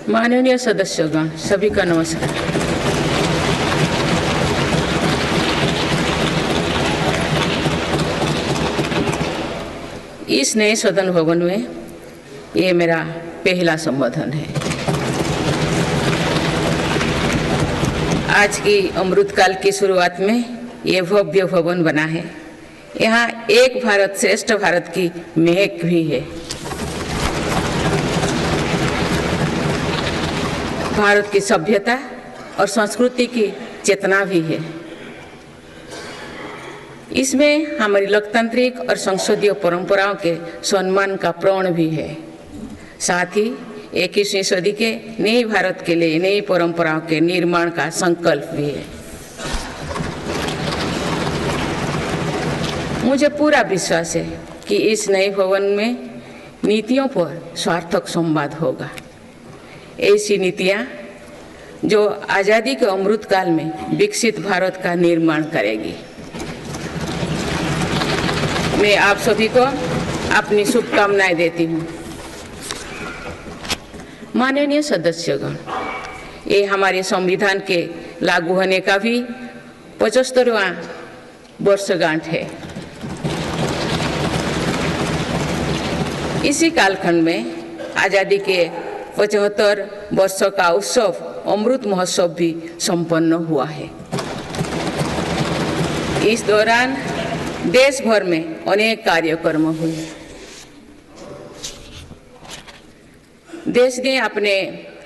माननीय सदस्यगण, सभी का नमस्कार। इस नए सदन भवन में ये मेरा पहला संबोधन है। आज की अमृतकाल की शुरुआत में ये भव्य भवन बना है। यहाँ एक भारत श्रेष्ठ भारत की महक भी है। भारत की सभ्यता और संस्कृति की चेतना भी है। इसमें हमारी लोकतांत्रिक और संसदीय परंपराओं के सम्मान का प्रण भी है। साथ ही 21वीं सदी के नए भारत के लिए नई परंपराओं के निर्माण का संकल्प भी है। मुझे पूरा विश्वास है कि इस नए भवन में नीतियों पर सार्थक संवाद होगा। ऐसी नीतियां जो आज़ादी के अमृतकाल में विकसित भारत का निर्माण करेगी। मैं आप सभी को अपनी शुभकामनाएं देती हूँ। माननीय सदस्यगण, ये हमारे संविधान के लागू होने का भी 75वां वर्षगांठ है। इसी कालखंड में आज़ादी के 75 वर्षों का उत्सव अमृत महोत्सव भी संपन्न हुआ है। इस दौरान देश भर में अनेक कार्यक्रम हुए। देश ने अपने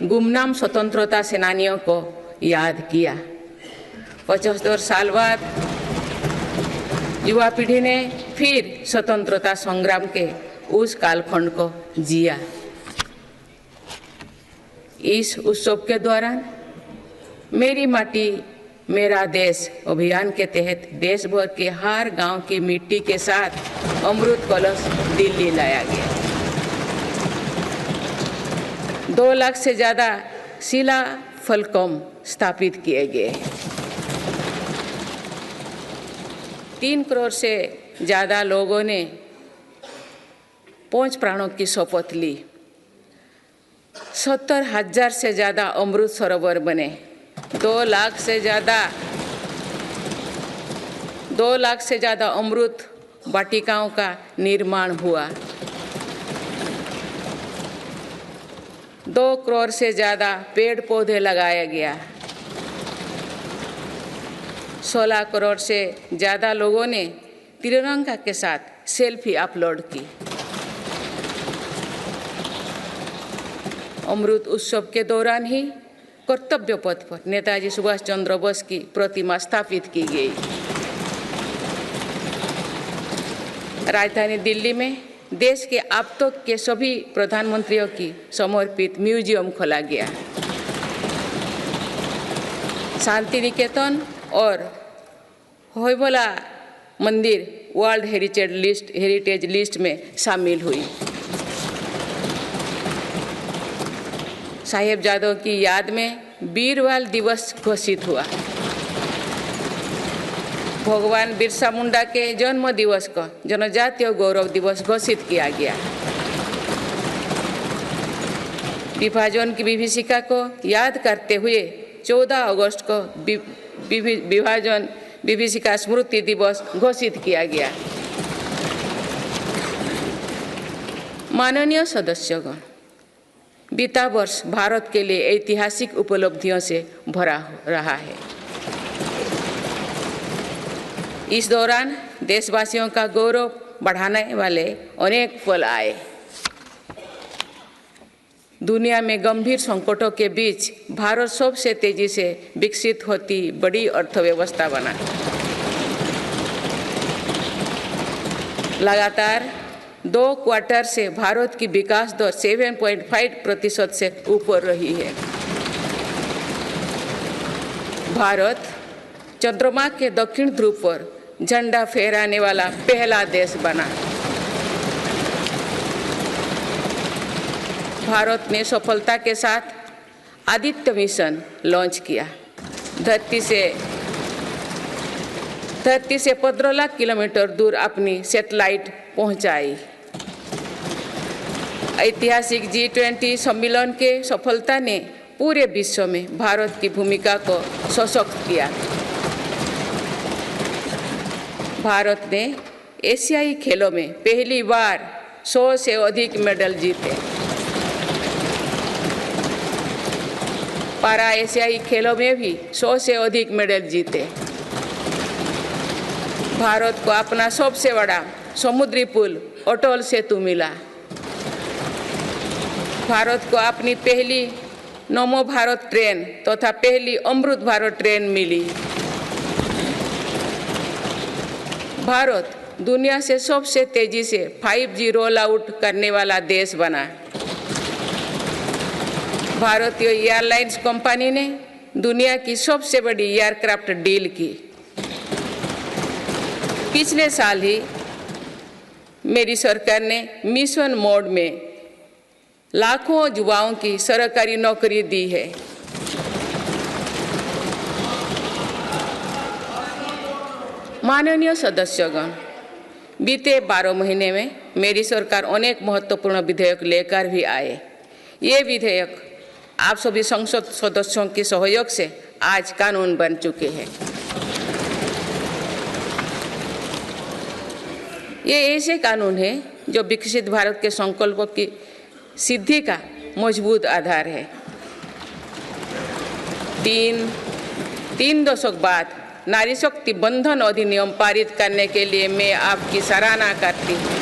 गुमनाम स्वतंत्रता सेनानियों को याद किया। 75 साल बाद युवा पीढ़ी ने फिर स्वतंत्रता संग्राम के उस कालखंड को जिया। इस उत्सव के दौरान मेरी माटी मेरा देश अभियान के तहत देश भर के हर गांव की मिट्टी के साथ अमृत कलश दिल्ली लाया गया। 2 लाख से ज़्यादा शिला फलकों स्थापित किए गए। 3 करोड़ से ज़्यादा लोगों ने 5 प्राणों की शपथ ली। 70,000 से ज़्यादा अमृत सरोवर बने। 2 लाख से ज़्यादा अमृत वाटिकाओं का निर्माण हुआ। 2 करोड़ से ज़्यादा पेड़ पौधे लगाया गया। 16 करोड़ से ज़्यादा लोगों ने तिरंगा के साथ सेल्फी अपलोड की। अमृत उत्सव के दौरान ही कर्तव्य पथ पर नेताजी सुभाष चंद्र बोस की प्रतिमा स्थापित की गई। राजधानी दिल्ली में देश के अब तक के सभी प्रधानमंत्रियों की समर्पित म्यूजियम खोला गया। शांति निकेतन और होयबला मंदिर वर्ल्ड हेरिटेज लिस्ट में शामिल हुई। साहिबजादों की याद में वीरवाल दिवस घोषित हुआ। भगवान बिरसा मुंडा के जन्म दिवस को जनजातीय गौरव दिवस घोषित किया गया। विभाजन की विभीषिका को याद करते हुए 14 अगस्त को विभाजन विभीषिका स्मृति दिवस घोषित किया गया। माननीय सदस्यगण, बीता वर्ष भारत के लिए ऐतिहासिक उपलब्धियों से भरा रहा है। इस दौरान देशवासियों का गौरव बढ़ाने वाले अनेक पल आए। दुनिया में गंभीर संकटों के बीच भारत सबसे तेजी से विकसित होती बड़ी अर्थव्यवस्था बना। लगातार 2 क्वार्टर से भारत की विकास दर 7.5% से ऊपर रही है। भारत चंद्रमा के दक्षिण ध्रुव पर झंडा फहराने वाला पहला देश बना। भारत ने सफलता के साथ आदित्य मिशन लॉन्च किया। धरती से 15 लाख किलोमीटर दूर अपनी सैटेलाइट पहुंचाई। ऐतिहासिक G20 सम्मेलन के सफलता ने पूरे विश्व में भारत की भूमिका को सशक्त किया। भारत ने एशियाई खेलों में पहली बार 100 से अधिक मेडल जीते। पारा एशियाई खेलों में भी 100 से अधिक मेडल जीते। भारत को अपना सबसे बड़ा समुद्री पुल अटल सेतु मिला। भारत को अपनी पहली नमो भारत ट्रेन तथा पहली अमृत भारत ट्रेन मिली। भारत दुनिया से सबसे तेजी से 5G रोल आउट करने वाला देश बना। भारतीय एयरलाइंस कंपनी ने दुनिया की सबसे बड़ी एयरक्राफ्ट डील की। पिछले साल ही मेरी सरकार ने मिशन मोड में लाखों युवाओं की सरकारी नौकरी दी है। माननीय सदस्यगण, बीते 12 महीने में मेरी सरकार अनेक महत्वपूर्ण विधेयक लेकर भी आए। ये विधेयक आप सभी संसद सदस्यों के सहयोग से आज कानून बन चुके हैं। ये ऐसे कानून हैं जो विकसित भारत के संकल्पों की सिद्धि का मजबूत आधार है। तीन दशक बाद नारी शक्ति बंधन अधिनियम पारित करने के लिए मैं आपकी सराहना करती हूँ।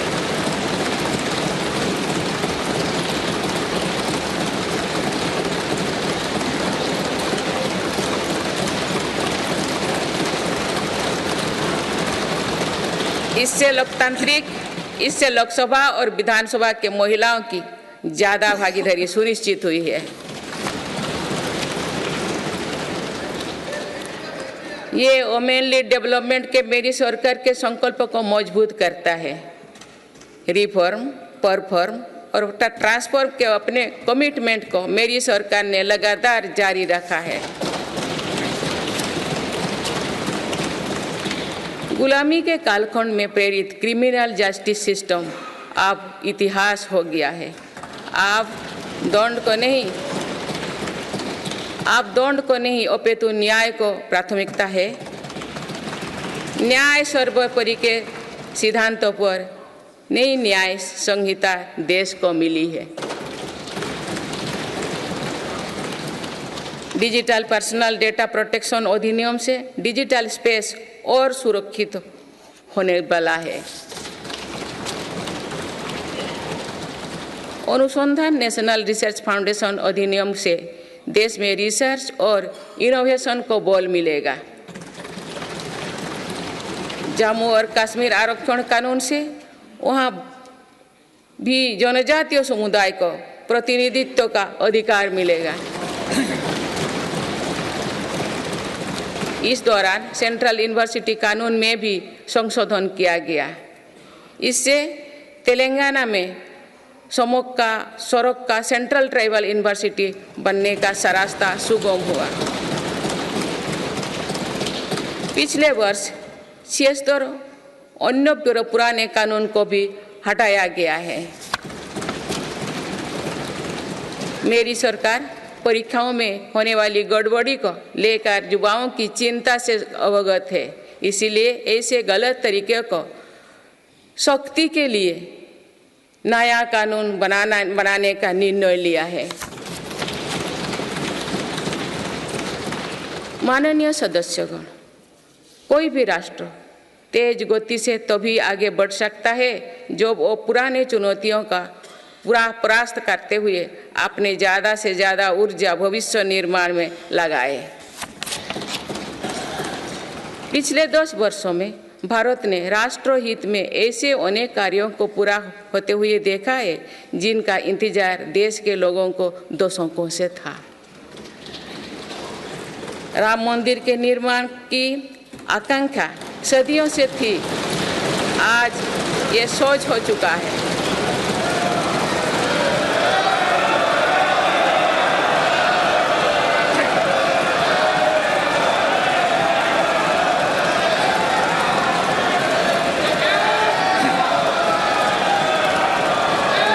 इससे लोकसभा और विधानसभा के महिलाओं की ज्यादा भागीदारी सुनिश्चित हुई है। ये वुमेनली डेवलपमेंट के मेरी सरकार के संकल्प को मजबूत करता है। रिफॉर्म, परफॉर्म और ट्रांसफॉर्म के अपने कमिटमेंट को मेरी सरकार ने लगातार जारी रखा है। गुलामी के कालखंड में प्रेरित क्रिमिनल जस्टिस सिस्टम अब इतिहास हो गया है। आप दंड को नहीं अपितु न्याय को प्राथमिकता है। न्याय सर्वोपरि के सिद्धांतों पर नई न्याय संहिता देश को मिली है। डिजिटल पर्सनल डेटा प्रोटेक्शन अधिनियम से डिजिटल स्पेस और सुरक्षित होने वाला है। अनुसंधान नेशनल रिसर्च फाउंडेशन अधिनियम से देश में रिसर्च और इनोवेशन को बल मिलेगा। जम्मू और कश्मीर आरक्षण कानून से वहाँ भी जनजातीय समुदाय को प्रतिनिधित्व का अधिकार मिलेगा। इस दौरान सेंट्रल यूनिवर्सिटी कानून में भी संशोधन किया गया। इससे तेलंगाना में सरोक का सेंट्रल ट्राइबल यूनिवर्सिटी बनने का रास्ता सुगम हुआ। पिछले वर्ष 76 अन्य पुराने कानून को भी हटाया गया है। मेरी सरकार परीक्षाओं में होने वाली गड़बड़ी को लेकर युवाओं की चिंता से अवगत है। इसीलिए ऐसे गलत तरीके को सख्ती के लिए नया कानून बनाने का निर्णय लिया है। माननीय सदस्यगण, कोई भी राष्ट्र तेज गति से तभी आगे बढ़ सकता है जब वो पुराने चुनौतियों का परास्त करते हुए अपने ज़्यादा से ज़्यादा ऊर्जा भविष्य निर्माण में लगाए। पिछले 10 वर्षों में भारत ने राष्ट्रहित में ऐसे अनेक कार्यों को पूरा होते हुए देखा है जिनका इंतजार देश के लोगों को दशकों से था। राम मंदिर के निर्माण की आकांक्षा सदियों से थी, आज ये सोच हो चुका है।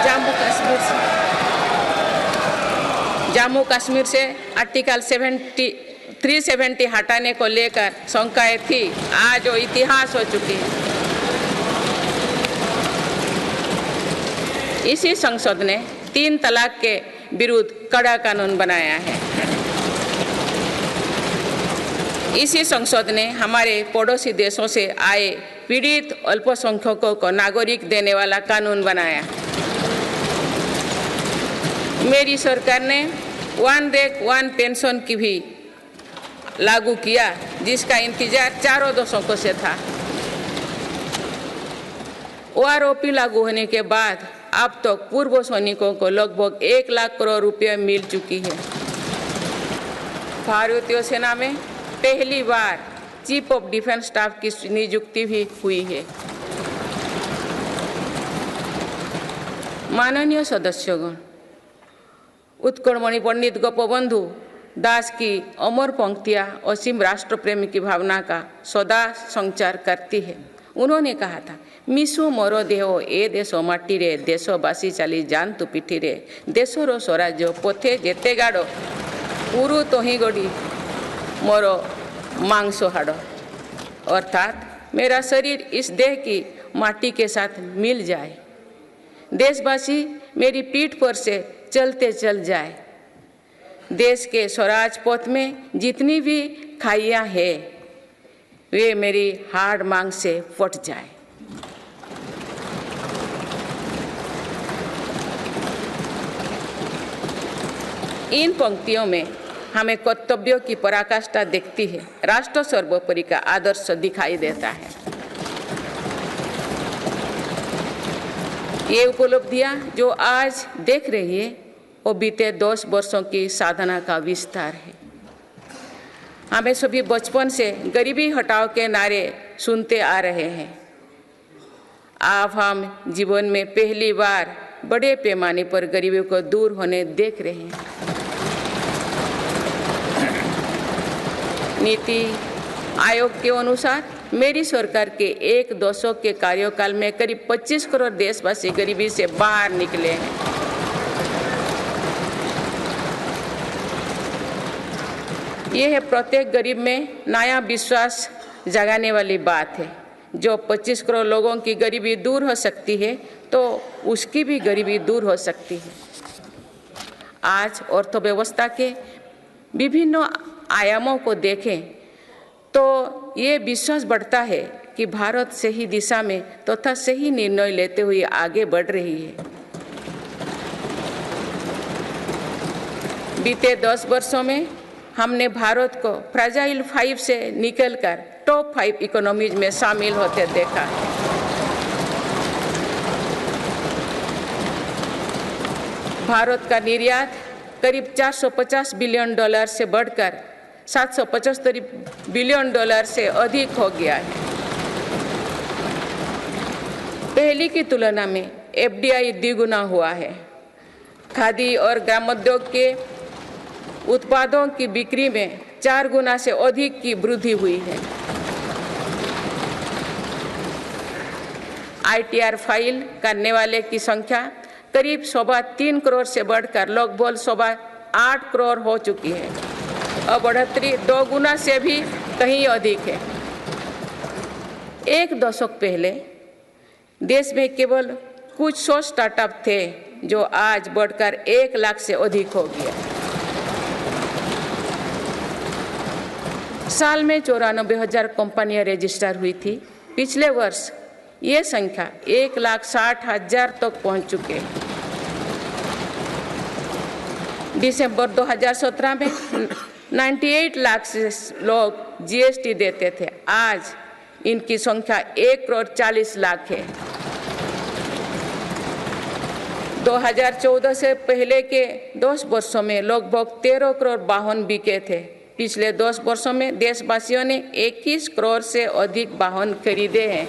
जम्मू कश्मीर जम्मू कश्मीर से आर्टिकल 370 हटाने को लेकर शंकाएं थी, आज वो इतिहास हो चुकी है। इसी संसद ने 3 तलाक के विरुद्ध कड़ा कानून बनाया है। इसी संसद ने हमारे पड़ोसी देशों से आए पीड़ित अल्पसंख्यकों को नागरिक देने वाला कानून बनाया। मेरी सरकार ने वन रैंक वन पेंशन की भी लागू किया, जिसका इंतजार 4 दशकों से था। OROP लागू होने के बाद अब तक पूर्व सैनिकों को लगभग 1 लाख करोड़ रुपए मिल चुकी है। भारतीय सेना में पहली बार चीफ ऑफ डिफेंस स्टाफ की नियुक्ति भी हुई है। माननीय सदस्यगण, उत्कलमणि पंडित गोपबंधु दास की अमर पंक्तियां असीम राष्ट्र प्रेम की भावना का सदा संचार करती है। उन्होंने कहा था, मिशु मोर देह ए देश माटी रे, देशवासी चली जानतु पिठी रे, देशर स्वराज्य पथे जेते गाड़, पुरु तोही गड़ी मोर मांस हाड़। अर्थात मेरा शरीर इस देह की माटी के साथ मिल जाए, देशवासी मेरी पीठ पर से चलते चल जाए, देश के स्वराज पथ में जितनी भी खाइयां हैं वे मेरी हाड़ मांग से फट जाए। इन पंक्तियों में हमें कर्तव्यों की पराकाष्ठा दिखती है, राष्ट्र सर्वोपरि का आदर्श दिखाई देता है। ये उपलब्धियां जो आज देख रही है वो बीते 10 वर्षों की साधना का विस्तार है। हमें सभी बचपन से गरीबी हटाओ के नारे सुनते आ रहे हैं। अब हम जीवन में पहली बार बड़े पैमाने पर गरीबी को दूर होने देख रहे हैं। नीति आयोग के अनुसार मेरी सरकार के 1 दशक के कार्यकाल में करीब 25 करोड़ देशवासी गरीबी से बाहर निकले हैं। यह है प्रत्येक गरीब में नया विश्वास जगाने वाली बात है। जो 25 करोड़ लोगों की गरीबी दूर हो सकती है तो उसकी भी गरीबी दूर हो सकती है। आज अर्थव्यवस्था के विभिन्न आयामों को देखें तो ये विश्वास बढ़ता है कि भारत सही दिशा में तथा सही निर्णय लेते हुए आगे बढ़ रही है। बीते 10 वर्षों में हमने भारत को फ्रेजाइल 5 से निकलकर टॉप 5 इकोनॉमीज में शामिल होते देखा है। भारत का निर्यात करीब $450 बिलियन से बढ़कर $775 बिलियन से अधिक हो गया है। पहले की तुलना में FDI द्विगुना हुआ है। खादी और ग्रामोद्योग के उत्पादों की बिक्री में 4 गुना से अधिक की वृद्धि हुई है। ITR फाइल करने वाले की संख्या करीब 3.25 करोड़ से बढ़कर लगभग 8.25 करोड़ हो चुकी है और बढ़ोतरी 2 गुना से भी कहीं अधिक है। 1 दशक पहले देश में केवल कुछ 100 स्टार्टअप थे जो आज बढ़कर 1 लाख से अधिक हो गया। साल में 94,000 कंपनियां रजिस्टर हुई थी। पिछले वर्ष ये संख्या 1,60,000 तक पहुंच चुके हैं। दिसंबर 2017 में 98 लाख से लोग GST देते थे, आज इनकी संख्या 1,40,00,000 है। 2014 से पहले के 10 वर्षों में लगभग 13 करोड़ वाहन बिके थे। पिछले 10 वर्षों में देशवासियों ने 21 करोड़ से अधिक वाहन खरीदे हैं।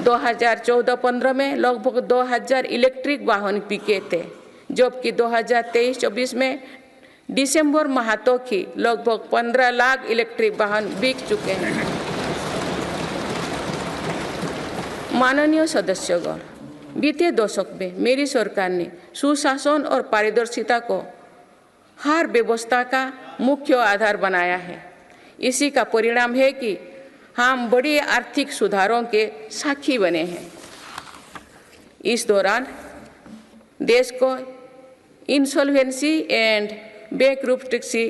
2014-15 में लगभग 2,000 इलेक्ट्रिक वाहन बिके थे, जबकि 2023-24 में दिसंबर माह तक ही लगभग 15 लाख इलेक्ट्रिक वाहन बिक चुके हैं। माननीय सदस्यगण, बीते दशक में मेरी सरकार ने सुशासन और पारदर्शिता को हर व्यवस्था का मुख्य आधार बनाया है। इसी का परिणाम है कि हम बड़े आर्थिक सुधारों के साक्षी बने हैं। इस दौरान देश को इंसॉल्वेंसी एंड बैंकरप्सी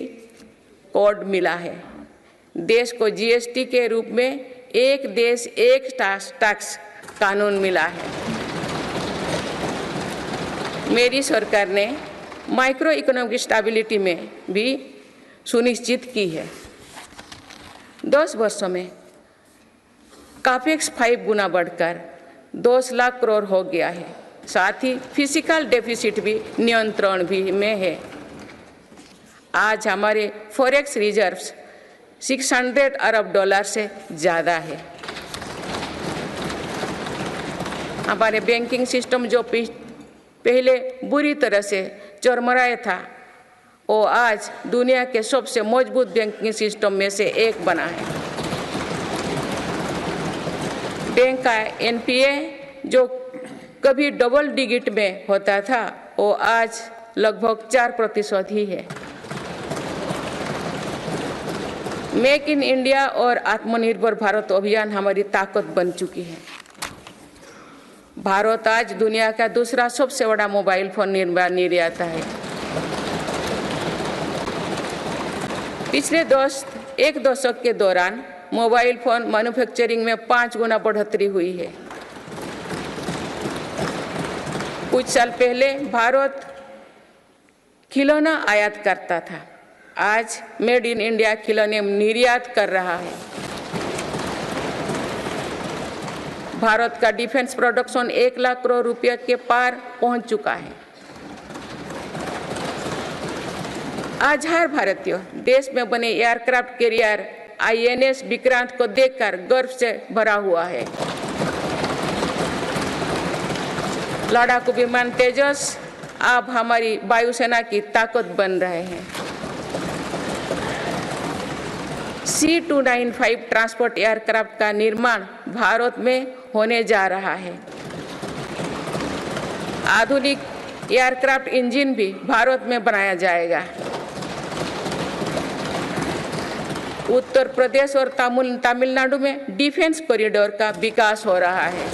कोड मिला है। देश को जीएसटी के रूप में एक देश एक टैक्स कानून मिला है। मेरी सरकार ने माइक्रो इकोनॉमिक स्टेबिलिटी में भी सुनिश्चित की है। 10 वर्षों में कैपेक्स 5 गुना बढ़कर 10 लाख करोड़ हो गया है। साथ ही फिजिकल डेफिसिट भी नियंत्रण में है। आज हमारे फॉरेक्स रिजर्व्स 600 अरब डॉलर से ज़्यादा है। हमारे बैंकिंग सिस्टम जो पहले बुरी तरह से चरमराया था, वो आज दुनिया के सबसे मजबूत बैंकिंग सिस्टम में से एक बना है। बैंक का एनपीए जो कभी डबल डिजिट में होता था, वो आज लगभग 4% ही है। मेक इन इंडिया और आत्मनिर्भर भारत अभियान हमारी ताकत बन चुकी है। भारत आज दुनिया का दूसरा सबसे बड़ा मोबाइल फोन निर्माता है। पिछले एक दशक के दौरान मोबाइल फोन मैन्युफैक्चरिंग में 5 गुना बढ़ोतरी हुई है। कुछ साल पहले भारत खिलौना आयात करता था, आज मेड इन इंडिया खिलौने निर्यात कर रहा है। भारत का डिफेंस प्रोडक्शन 1 लाख करोड़ रुपये के पार पहुंच चुका है। आज हर भारतीय देश में बने एयरक्राफ्ट कैरियर आईएनएस विक्रांत को देखकर गर्व से भरा हुआ है। लड़ाकू विमान तेजस अब हमारी वायुसेना की ताकत बन रहे हैं। C295 ट्रांसपोर्ट एयरक्राफ्ट का निर्माण भारत में होने जा रहा है। आधुनिक एयरक्राफ्ट इंजन भी भारत में बनाया जाएगा। उत्तर प्रदेश और तमिलनाडु में डिफेंस कॉरिडोर का विकास हो रहा है।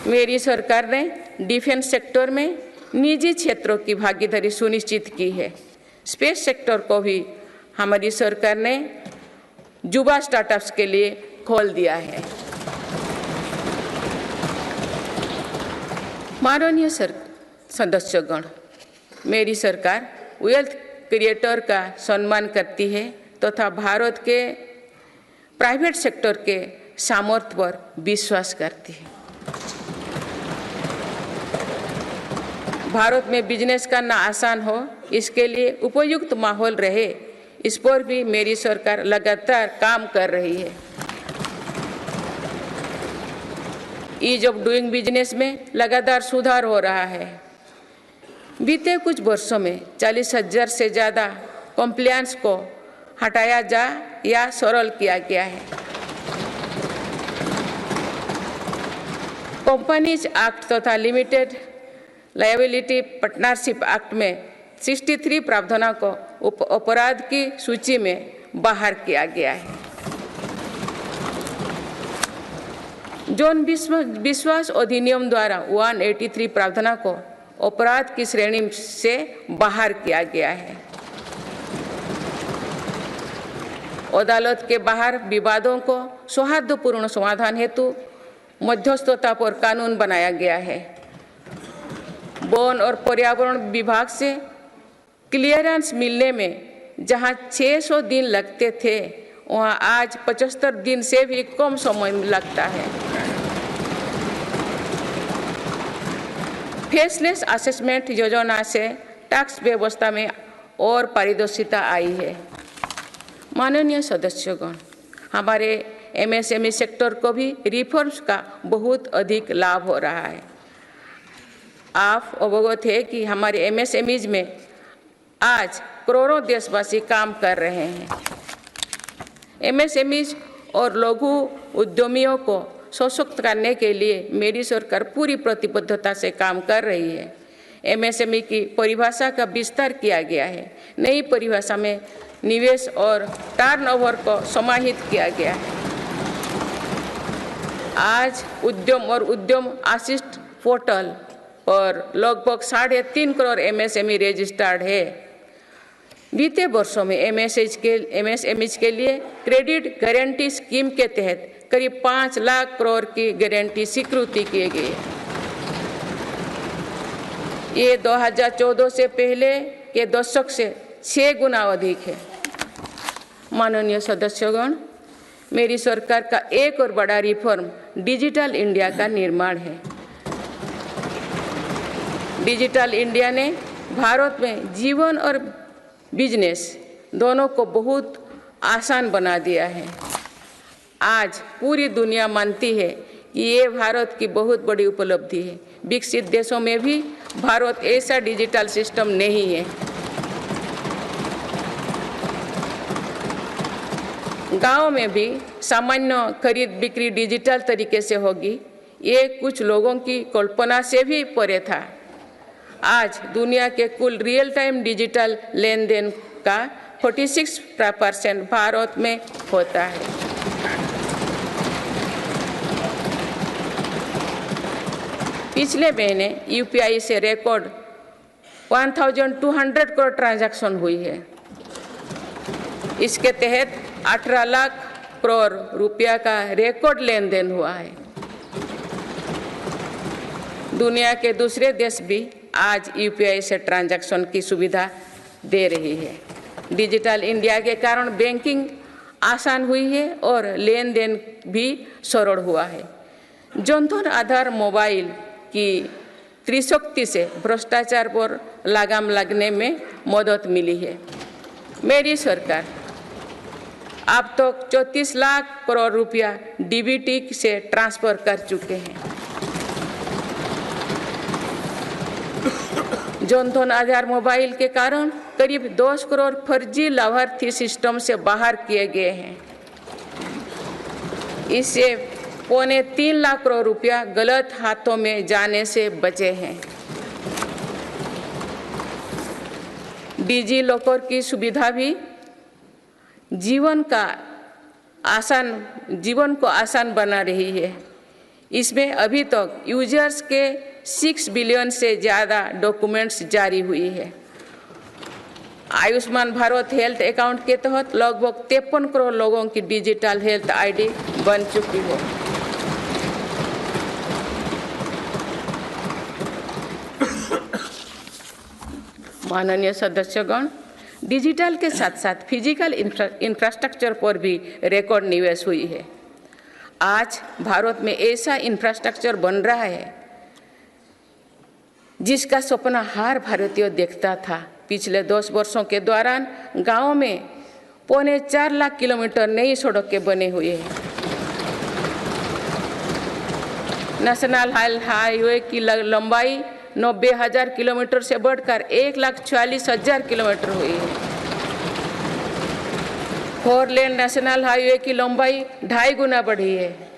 मेरी सरकार ने डिफेंस सेक्टर में निजी क्षेत्रों की भागीदारी सुनिश्चित की है। स्पेस सेक्टर को भी हमारी सरकार ने युवा स्टार्टअप्स के लिए खोल दिया है। माननीय सदस्यगण, मेरी सरकार वेल्थ क्रिएटर का सम्मान करती है तथा भारत के प्राइवेट सेक्टर के सामर्थ्य पर विश्वास करती है। भारत में बिजनेस करना आसान हो, इसके लिए उपयुक्त माहौल रहे, इस पर भी मेरी सरकार लगातार काम कर रही है। ईज ऑफ डूइंग बिजनेस में लगातार सुधार हो रहा है। बीते कुछ वर्षों में 40,000 से ज़्यादा कंप्लायंस को हटाया जा या सरल किया गया है। कंपनीज एक्ट तथा लिमिटेड लायबिलिटी पार्टनरशिप एक्ट में 63 प्रावधानों को अपराध की सूची में बाहर किया गया है। जौन विश्वास अधिनियम द्वारा 183 प्रावधानों को अपराध की श्रेणी से बाहर किया गया है। अदालत के बाहर विवादों को सौहार्दपूर्ण समाधान हेतु मध्यस्थता पर कानून बनाया गया है। वन और पर्यावरण विभाग से क्लियरेंस मिलने में जहां 600 दिन लगते थे, वहां आज 75 दिन से भी कम समय लगता है। फेसलेस असेसमेंट योजना से टैक्स व्यवस्था में और पारदर्शिता आई है। माननीय सदस्यगण, हमारे एमएसएमई सेक्टर को भी रिफॉर्म्स का बहुत अधिक लाभ हो रहा है। आप अवगत है कि हमारे एमएसएमईज में आज करोड़ों देशवासी काम कर रहे हैं। एमएसएमईज और लघु उद्यमियों को सशक्त करने के लिए मेरी सरकार पूरी प्रतिबद्धता से काम कर रही है। एमएसएमई की परिभाषा का विस्तार किया गया है। नई परिभाषा में निवेश और टर्नओवर को समाहित किया गया है। आज उद्यम और उद्यम असिस्ट पोर्टल पर लगभग 3.5 करोड़ एमएसएमई रजिस्टर्ड है। बीते वर्षों में एमएसएमई के लिए क्रेडिट गारंटी स्कीम के तहत करीब 5 लाख करोड़ की गारंटी स्वीकृति किए गए। ये 2014 से पहले के दशक से 6 गुना अधिक है। माननीय सदस्यगण, मेरी सरकार का एक और बड़ा रिफॉर्म डिजिटल इंडिया का निर्माण है। डिजिटल इंडिया ने भारत में जीवन और बिजनेस दोनों को बहुत आसान बना दिया है। आज पूरी दुनिया मानती है कि ये भारत की बहुत बड़ी उपलब्धि है। विकसित देशों में भी भारत ऐसा डिजिटल सिस्टम नहीं है। गांव में भी सामान्य खरीद बिक्री डिजिटल तरीके से होगी, ये कुछ लोगों की कल्पना से भी परे था। आज दुनिया के कुल रियल टाइम डिजिटल लेन देन का 46% भारत में होता है। पिछले महीने यूपीआई से रिकॉर्ड 1200 करोड़ ट्रांजैक्शन हुई है। इसके तहत 18 लाख करोड़ रुपया का रिकॉर्ड लेन देन हुआ है। दुनिया के दूसरे देश भी आज यूपीआई से ट्रांजैक्शन की सुविधा दे रही है। डिजिटल इंडिया के कारण बैंकिंग आसान हुई है और लेन देन भी सरल हुआ है। जनधन आधार मोबाइल की त्रिशक्ति से भ्रष्टाचार पर लगाम लगने में मदद मिली है। मेरी सरकार अब तक 34 लाख करोड़ रुपया डीबीटी से ट्रांसफर कर चुके हैं। जनधन आधार मोबाइल के कारण करीब 10 करोड़ फर्जी लाभार्थी सिस्टम से बाहर किए गए हैं। इससे 3.25 लाख करोड़ रुपया गलत हाथों में जाने से बचे हैं। डिजी लॉकर की सुविधा भी जीवन को आसान बना रही है। इसमें अभी तक यूजर्स के 6 बिलियन से ज़्यादा डॉक्यूमेंट्स जारी हुई है। आयुष्मान भारत हेल्थ अकाउंट के तहत लगभग 53 करोड़ लोगों की डिजिटल हेल्थ आईडी बन चुकी है। माननीय सदस्यगण, डिजिटल के साथ साथ फिजिकल इंफ्रास्ट्रक्चर पर भी रिकॉर्ड निवेश हुई है। आज भारत में ऐसा इंफ्रास्ट्रक्चर बन रहा है जिसका सपना हर भारतीय देखता था। पिछले 10 वर्षों के दौरान गांवों में 4.25 लाख किलोमीटर नई सड़कें बने हुए हैं। नेशनल हाईवे की लंबाई 90,000 किलोमीटर से बढ़कर 1,40,000 किलोमीटर हुई है। 4 लेन नेशनल हाईवे की लंबाई 2.5 गुना बढ़ी है।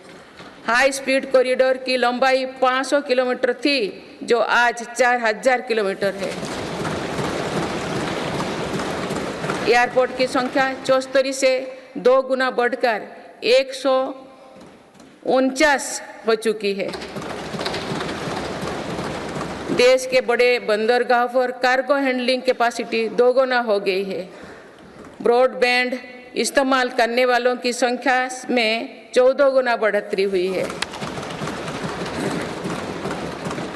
हाई स्पीड कॉरिडोर की लंबाई 500 किलोमीटर थी, जो आज 4,000 किलोमीटर है। एयरपोर्ट की संख्या 74 से 2 गुना बढ़कर 149 हो चुकी है। देश के बड़े बंदरगाह पर कार्गो हैंडलिंग कैपेसिटी 2 गुना हो गई है। ब्रॉडबैंड इस्तेमाल करने वालों की संख्या में 14 गुना बढ़ोतरी हुई है।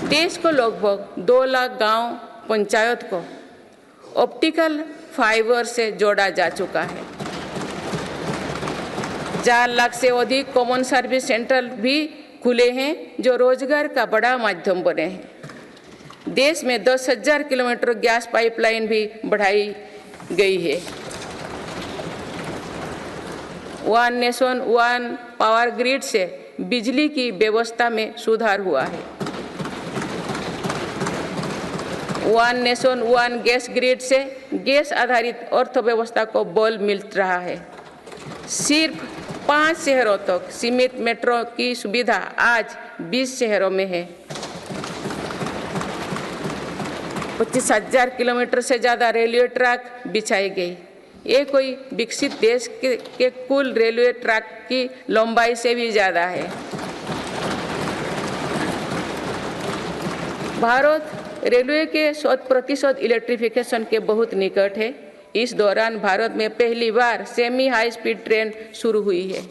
देश को लगभग 2 लाख गांव पंचायत को ऑप्टिकल फाइबर से जोड़ा जा चुका है। 4 लाख से अधिक कॉमन सर्विस सेंटर भी खुले हैं, जो रोजगार का बड़ा माध्यम बने हैं। देश में 10,000 किलोमीटर गैस पाइपलाइन भी बढ़ाई गई है। One nation one power grid से बिजली की व्यवस्था में सुधार हुआ है। One nation one gas grid से गैस आधारित अर्थव्यवस्था को बल मिल रहा है। सिर्फ 5 शहरों तक सीमित मेट्रो की सुविधा आज 20 शहरों में है। 25,000 किलोमीटर से ज़्यादा रेलवे ट्रैक बिछाई गई। ये कोई विकसित देश के कुल रेलवे ट्रैक की लंबाई से भी ज़्यादा है। भारत रेलवे के 100% इलेक्ट्रिफिकेशन के बहुत निकट है। इस दौरान भारत में पहली बार सेमी हाई स्पीड ट्रेन शुरू हुई है।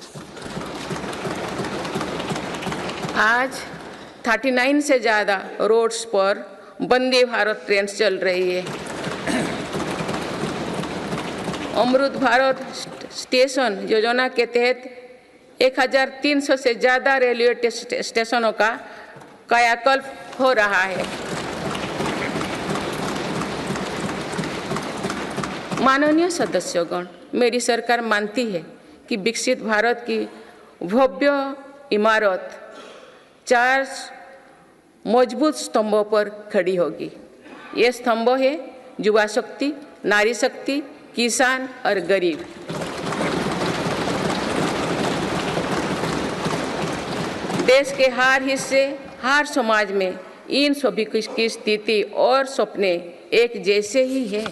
आज 39 से ज़्यादा रोड्स पर वंदे भारत ट्रेन चल रही है। अमृत भारत स्टेशन योजना के तहत 1300 से ज़्यादा रेलवे स्टेशनों का कायाकल्प हो रहा है। माननीय सदस्यगण, मेरी सरकार मानती है कि विकसित भारत की भव्य इमारत 4 मजबूत स्तंभों पर खड़ी होगी। ये स्तंभ है युवा शक्ति, नारी शक्ति, किसान और गरीब। देश के हर हिस्से, हर समाज में इन सभी की स्थिति और सपने एक जैसे ही है।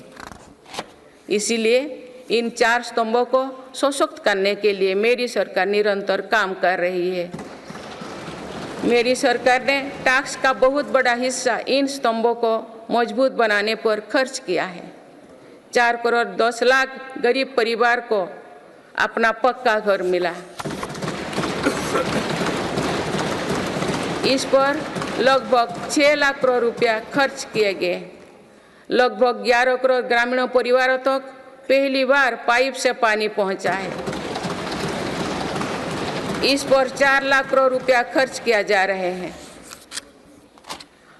इसीलिए इन 4 स्तंभों को सशक्त करने के लिए मेरी सरकार निरंतर काम कर रही है। मेरी सरकार ने टैक्स का बहुत बड़ा हिस्सा इन स्तंभों को मजबूत बनाने पर खर्च किया है। 4 करोड़ 10 लाख गरीब परिवार को अपना पक्का घर मिला। इस पर लगभग 6 लाख करोड़ रुपया खर्च किए गए। लगभग 11 करोड़ ग्रामीण परिवारों तक पहली बार पाइप से पानी पहुंचा है। इस पर 4 लाख करोड़ रुपया खर्च किया जा रहे हैं।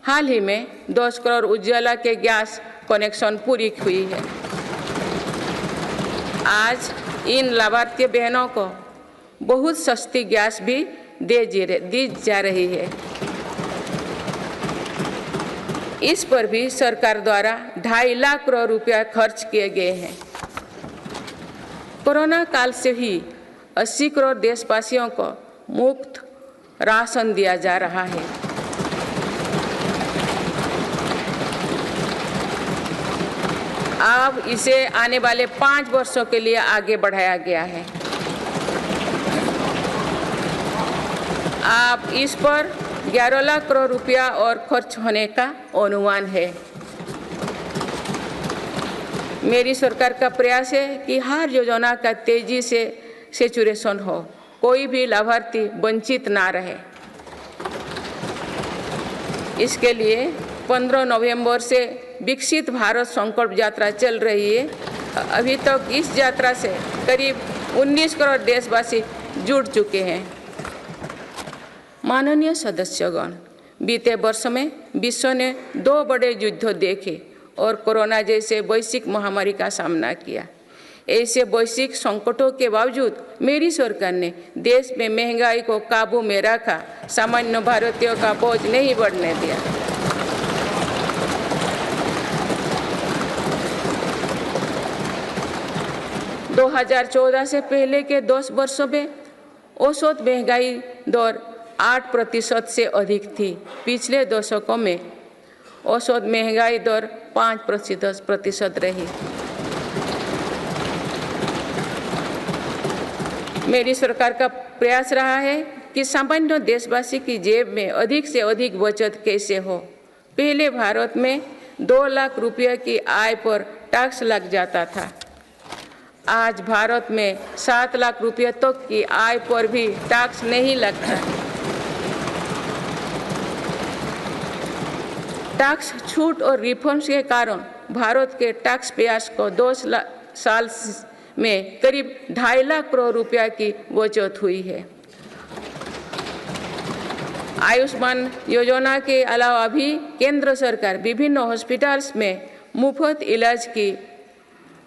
हाल ही में 10 करोड़ उज्ज्वला के गैस कनेक्शन पूरी हुई है। आज इन लाभार्थी बहनों को बहुत सस्ती गैस भी दी जा रही है। इस पर भी सरकार द्वारा 2.5 लाख करोड़ रुपया खर्च किए गए हैं। कोरोना काल से ही 80 करोड़ देशवासियों को मुफ्त राशन दिया जा रहा है। अब इसे आने वाले 5 वर्षों के लिए आगे बढ़ाया गया है। अब इस पर 11 लाख करोड़ रुपया और खर्च होने का अनुमान है। मेरी सरकार का प्रयास है कि हर योजना का तेजी से सैचुरेशन हो, कोई भी लाभार्थी वंचित ना रहे। इसके लिए 15 नवंबर से विकसित भारत संकल्प यात्रा चल रही है। अभी तक इस यात्रा से करीब 19 करोड़ देशवासी जुड़ चुके हैं। माननीय सदस्यगण, बीते वर्ष में विश्व ने 2 बड़े युद्ध देखे और कोरोना जैसे वैश्विक महामारी का सामना किया। ऐसे वैश्विक संकटों के बावजूद मेरी सरकार ने देश में महंगाई को काबू में रखा, सामान्य भारतीयों का बोझ नहीं बढ़ने दिया। – 2014 से पहले के 10 वर्षों में औसत महंगाई दर 8% से अधिक थी। पिछले दशकों में औसत महंगाई दर 5% रही। मेरी सरकार का प्रयास रहा है कि सामान्य देशवासी की जेब में अधिक से अधिक बचत कैसे हो। पहले भारत में 2 लाख रुपये की आय पर टैक्स लग जाता था। आज भारत में 7 लाख रुपये तक की आय पर भी टैक्स नहीं लगता। टैक्स छूट और रिफॉर्म्स के कारण भारत के टैक्स पेयर्स को 2 साल में करीब 2.5 लाख करोड़ रुपया की बचत हुई है। आयुष्मान योजना के अलावा भी केंद्र सरकार विभिन्न हॉस्पिटल्स में मुफ्त इलाज की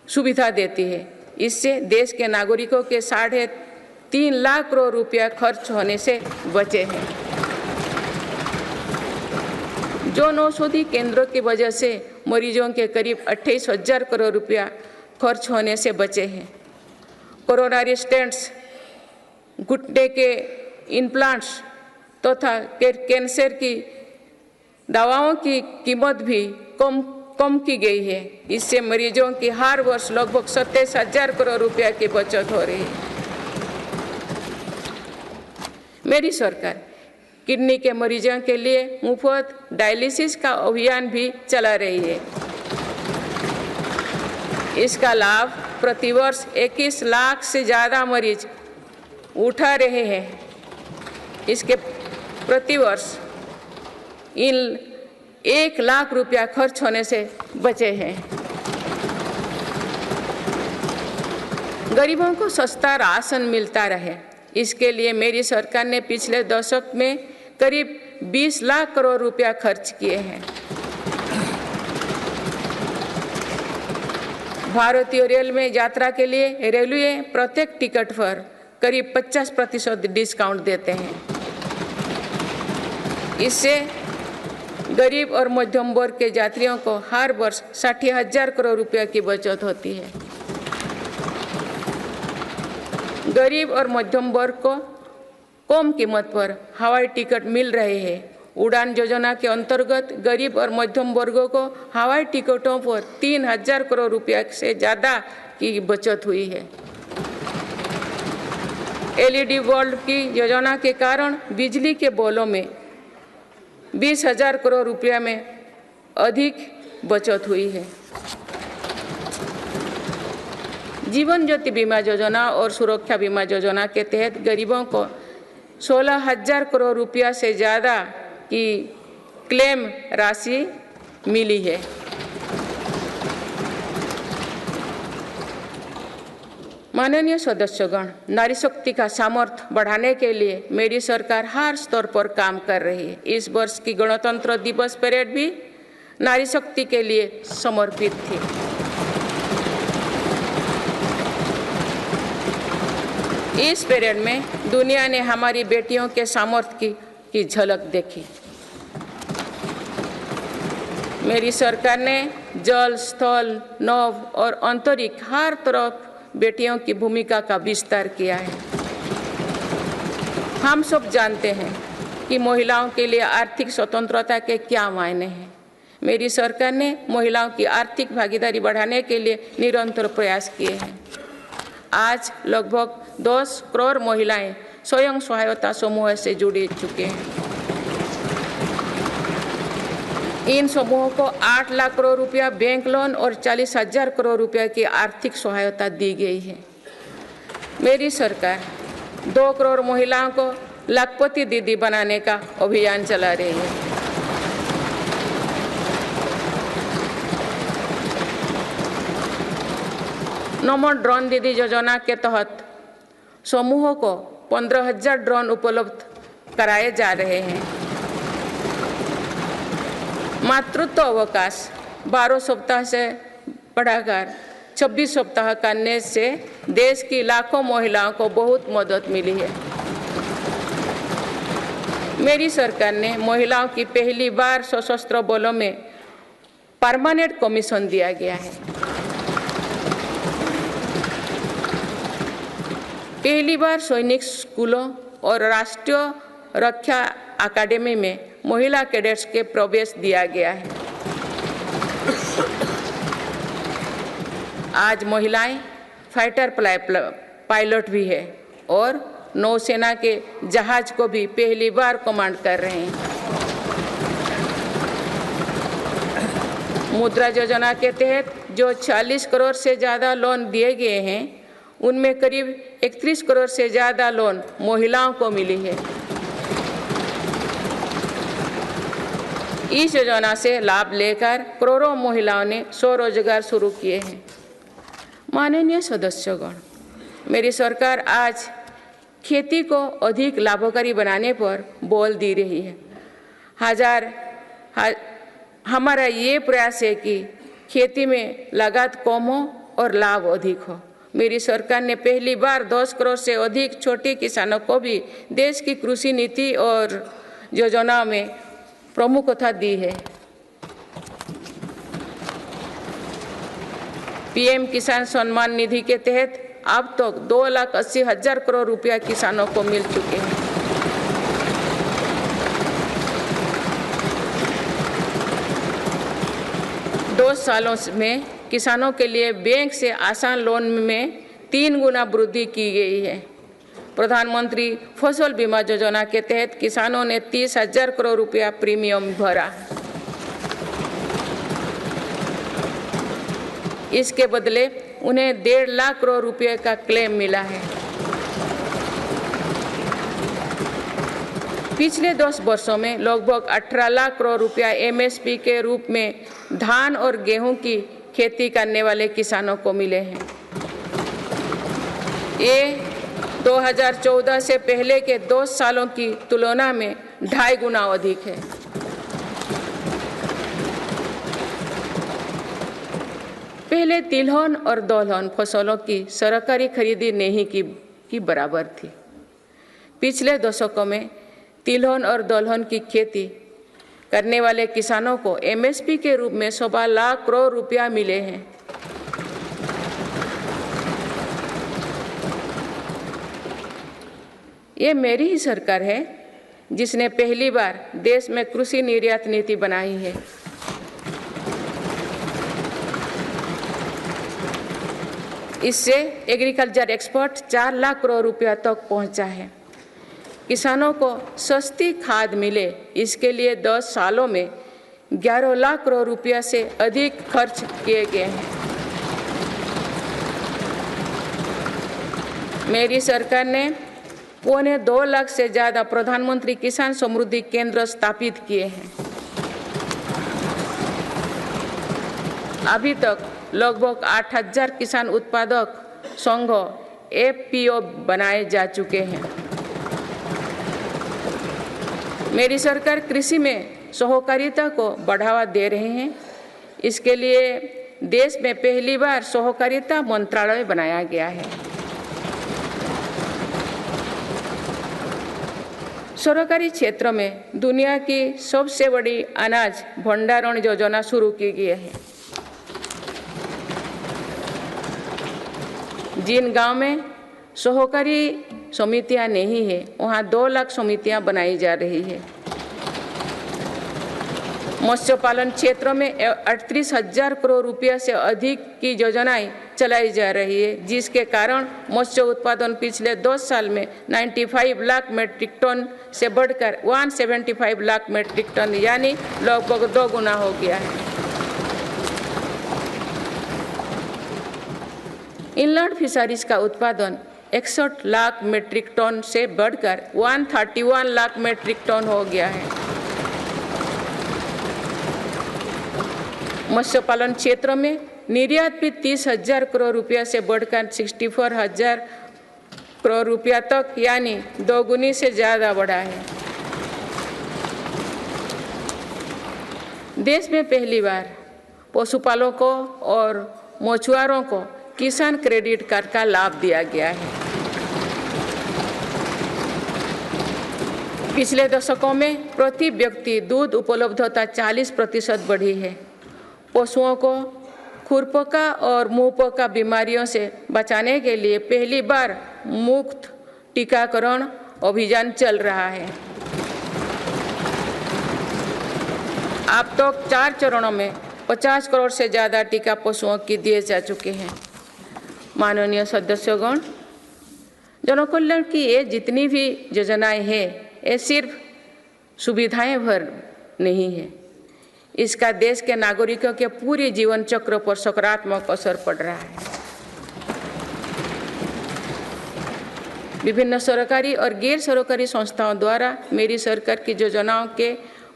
सुविधा देती है। इससे देश के नागरिकों के 3.5 लाख करोड़ रुपया खर्च होने से बचे हैं। जन औषधि केंद्रों की वजह से मरीजों के करीब 28,000 करोड़ रुपया खर्च होने से बचे हैं। कोरोनरी स्टेंट्स घुटने के इम्प्लांट्स तथा कैंसर की दवाओं की कीमत भी कम की गई है। इससे मरीजों की हर वर्ष लगभग 27,000 करोड़ रुपया की बचत हो रही है। मेरी सरकार किडनी के मरीजों के लिए मुफ्त डायलिसिस का अभियान भी चला रही है। इसका लाभ प्रतिवर्ष 21 लाख से ज़्यादा मरीज उठा रहे हैं। इसके प्रतिवर्ष इन 1 लाख रुपया खर्च होने से बचे हैं। गरीबों को सस्ता राशन मिलता रहे, इसके लिए मेरी सरकार ने पिछले दशक में करीब 20 लाख करोड़ रुपया खर्च किए हैं। भारतीय रेल में यात्रा के लिए रेलवे प्रत्येक टिकट पर करीब 50% डिस्काउंट देते हैं। इससे गरीब और मध्यम वर्ग के यात्रियों को हर वर्ष 60,000 करोड़ रुपये की बचत होती है। गरीब और मध्यम वर्ग को कम कीमत पर हवाई टिकट मिल रहे हैं। उड़ान योजना के अंतर्गत गरीब और मध्यम वर्गों को हवाई टिकटों पर 3,000 करोड़ रुपये से ज़्यादा की बचत हुई है। LED बल्ब की योजना के कारण बिजली के बिलों में 20,000 करोड़ रुपया में अधिक बचत हुई है। जीवन ज्योति बीमा योजना और सुरक्षा बीमा योजना के तहत गरीबों को 16,000 करोड़ रुपया से ज़्यादा की क्लेम राशि मिली है। माननीय सदस्यगण, नारी शक्ति का सामर्थ्य बढ़ाने के लिए मेरी सरकार हर स्तर पर काम कर रही है। इस वर्ष की गणतंत्र दिवस परेड भी नारी शक्ति के लिए समर्पित थी। इस परेड में दुनिया ने हमारी बेटियों के सामर्थ्य की झलक देखी। मेरी सरकार ने जल, स्थल, नभ और अंतरिक्ष हर तरफ बेटियों की भूमिका का विस्तार किया है। हम सब जानते हैं कि महिलाओं के लिए आर्थिक स्वतंत्रता के क्या मायने हैं। मेरी सरकार ने महिलाओं की आर्थिक भागीदारी बढ़ाने के लिए निरंतर प्रयास किए हैं। आज लगभग 10 करोड़ महिलाएं स्वयं सहायता समूह से जुड़ चुके हैं। इन समूहों को 8 लाख करोड़ रुपया बैंक लोन और 40,000 करोड़ रुपया की आर्थिक सहायता दी गई है। मेरी सरकार 2 करोड़ महिलाओं को लाखपति दीदी बनाने का अभियान चला रही है। नमो ड्रोन दीदी योजना के तहत समूहों को 15,000 ड्रोन उपलब्ध कराए जा रहे हैं। मातृत्व अवकाश 12 सप्ताह से बढ़ाकर 26 सप्ताह करने से देश की लाखों महिलाओं को बहुत मदद मिली है। मेरी सरकार ने महिलाओं की पहली बार सशस्त्र बलों में परमानेंट कमीशन दिया गया है। पहली बार सैनिक स्कूलों और राष्ट्रीय रक्षा अकादमी में महिला कैडेट्स के प्रवेश दिया गया है। आज महिलाएं फाइटर पायलट भी है और नौसेना के जहाज को भी पहली बार कमांड कर रहे हैं। मुद्रा योजना के तहत जो 40 करोड़ से ज़्यादा लोन दिए गए हैं, उनमें करीब 31 करोड़ से ज़्यादा लोन महिलाओं को मिली है। इस योजना से लाभ लेकर करोड़ों महिलाओं ने स्वरोजगार शुरू किए हैं। माननीय सदस्यगण, मेरी सरकार आज खेती को अधिक लाभकारी बनाने पर बल दे रही है। हमारा ये प्रयास है कि खेती में लागत कम हो और लाभ अधिक हो। मेरी सरकार ने पहली बार 10 करोड़ से अधिक छोटे किसानों को भी देश की कृषि नीति और योजना में प्रमुखता दी है। PM किसान सम्मान निधि के तहत अब तक 2,80,000 करोड़ रुपया किसानों को मिल चुके हैं। दो सालों में किसानों के लिए बैंक से आसान लोन में 3 गुना वृद्धि की गई है। प्रधानमंत्री फसल बीमा योजना के तहत किसानों ने 30,000 करोड़ रुपया प्रीमियम भरा। इसके बदले उन्हें 1.5 लाख करोड़ रुपये का क्लेम मिला है। पिछले 10 वर्षों में लगभग 18 लाख करोड़ रुपया MSP के रूप में धान और गेहूं की खेती करने वाले किसानों को मिले हैं। ये 2014 से पहले के 2 सालों की तुलना में 2.5 गुना अधिक है। पहले तिलहन और दलहन फसलों की सरकारी खरीदी नहीं की बराबर थी। पिछले दशकों में तिलहन और दलहन की खेती करने वाले किसानों को MSP के रूप में 1.25 लाख करोड़ रुपया मिले हैं। ये मेरी ही सरकार है जिसने पहली बार देश में कृषि निर्यात नीति बनाई है। इससे एग्रीकल्चर एक्सपोर्ट 4 लाख करोड़ रुपया तक पहुंचा है। किसानों को सस्ती खाद मिले, इसके लिए 10 सालों में 11 लाख करोड़ रुपया से अधिक खर्च किए गए हैं। मेरी सरकार ने 1.25 लाख से ज़्यादा प्रधानमंत्री किसान समृद्धि केंद्र स्थापित किए हैं। अभी तक लगभग 8,000 किसान उत्पादक संघ FPO बनाए जा चुके हैं। मेरी सरकार कृषि में सहकारिता को बढ़ावा दे रहे हैं। इसके लिए देश में पहली बार सहकारिता मंत्रालय बनाया गया है। सरकारी क्षेत्र में दुनिया की सबसे बड़ी अनाज भंडारण योजना शुरू की गई है। जिन गांव में सहकारी समितियां नहीं है, वहां 2 लाख समितियां बनाई जा रही है। मत्स्य पालन क्षेत्र में 38,000 करोड़ रुपया से अधिक की योजनाएं चलाई जा रही है, जिसके कारण मत्स्य उत्पादन पिछले 2 साल में 95 लाख मीट्रिक टन से बढ़कर 175 लाख मीट्रिक टन यानी लगभग 2 गुना हो गया है। इनलैंड फिशरीज का उत्पादन 61 लाख मीट्रिक टन से बढ़कर 131 लाख मीट्रिक टन हो गया है। मत्स्य पालन क्षेत्र में निर्यात भी 30,000 करोड़ रुपया से बढ़कर 64,000 करोड़ रुपया तक यानी 2 गुनी से ज़्यादा बढ़ा है। देश में पहली बार पशुपालकों और मछुआरों को किसान क्रेडिट कार्ड का लाभ दिया गया है। पिछले दशकों में प्रति व्यक्ति दूध उपलब्धता 40% बढ़ी है। पशुओं को खुरपका और मुंहपका बीमारियों से बचाने के लिए पहली बार मुफ्त टीकाकरण अभियान चल रहा है। अब तक 4 चरणों में 50 करोड़ से ज़्यादा टीका पशुओं की दिए जा चुके हैं। माननीय सदस्यगण, जनकल्याण की ये जितनी भी योजनाएं हैं, ये सिर्फ सुविधाएं भर नहीं है, इसका देश के नागरिकों के पूरे जीवन चक्र पर सकारात्मक असर पड़ रहा है। विभिन्न सरकारी और गैर सरकारी संस्थाओं द्वारा मेरी सरकार की योजनाओं के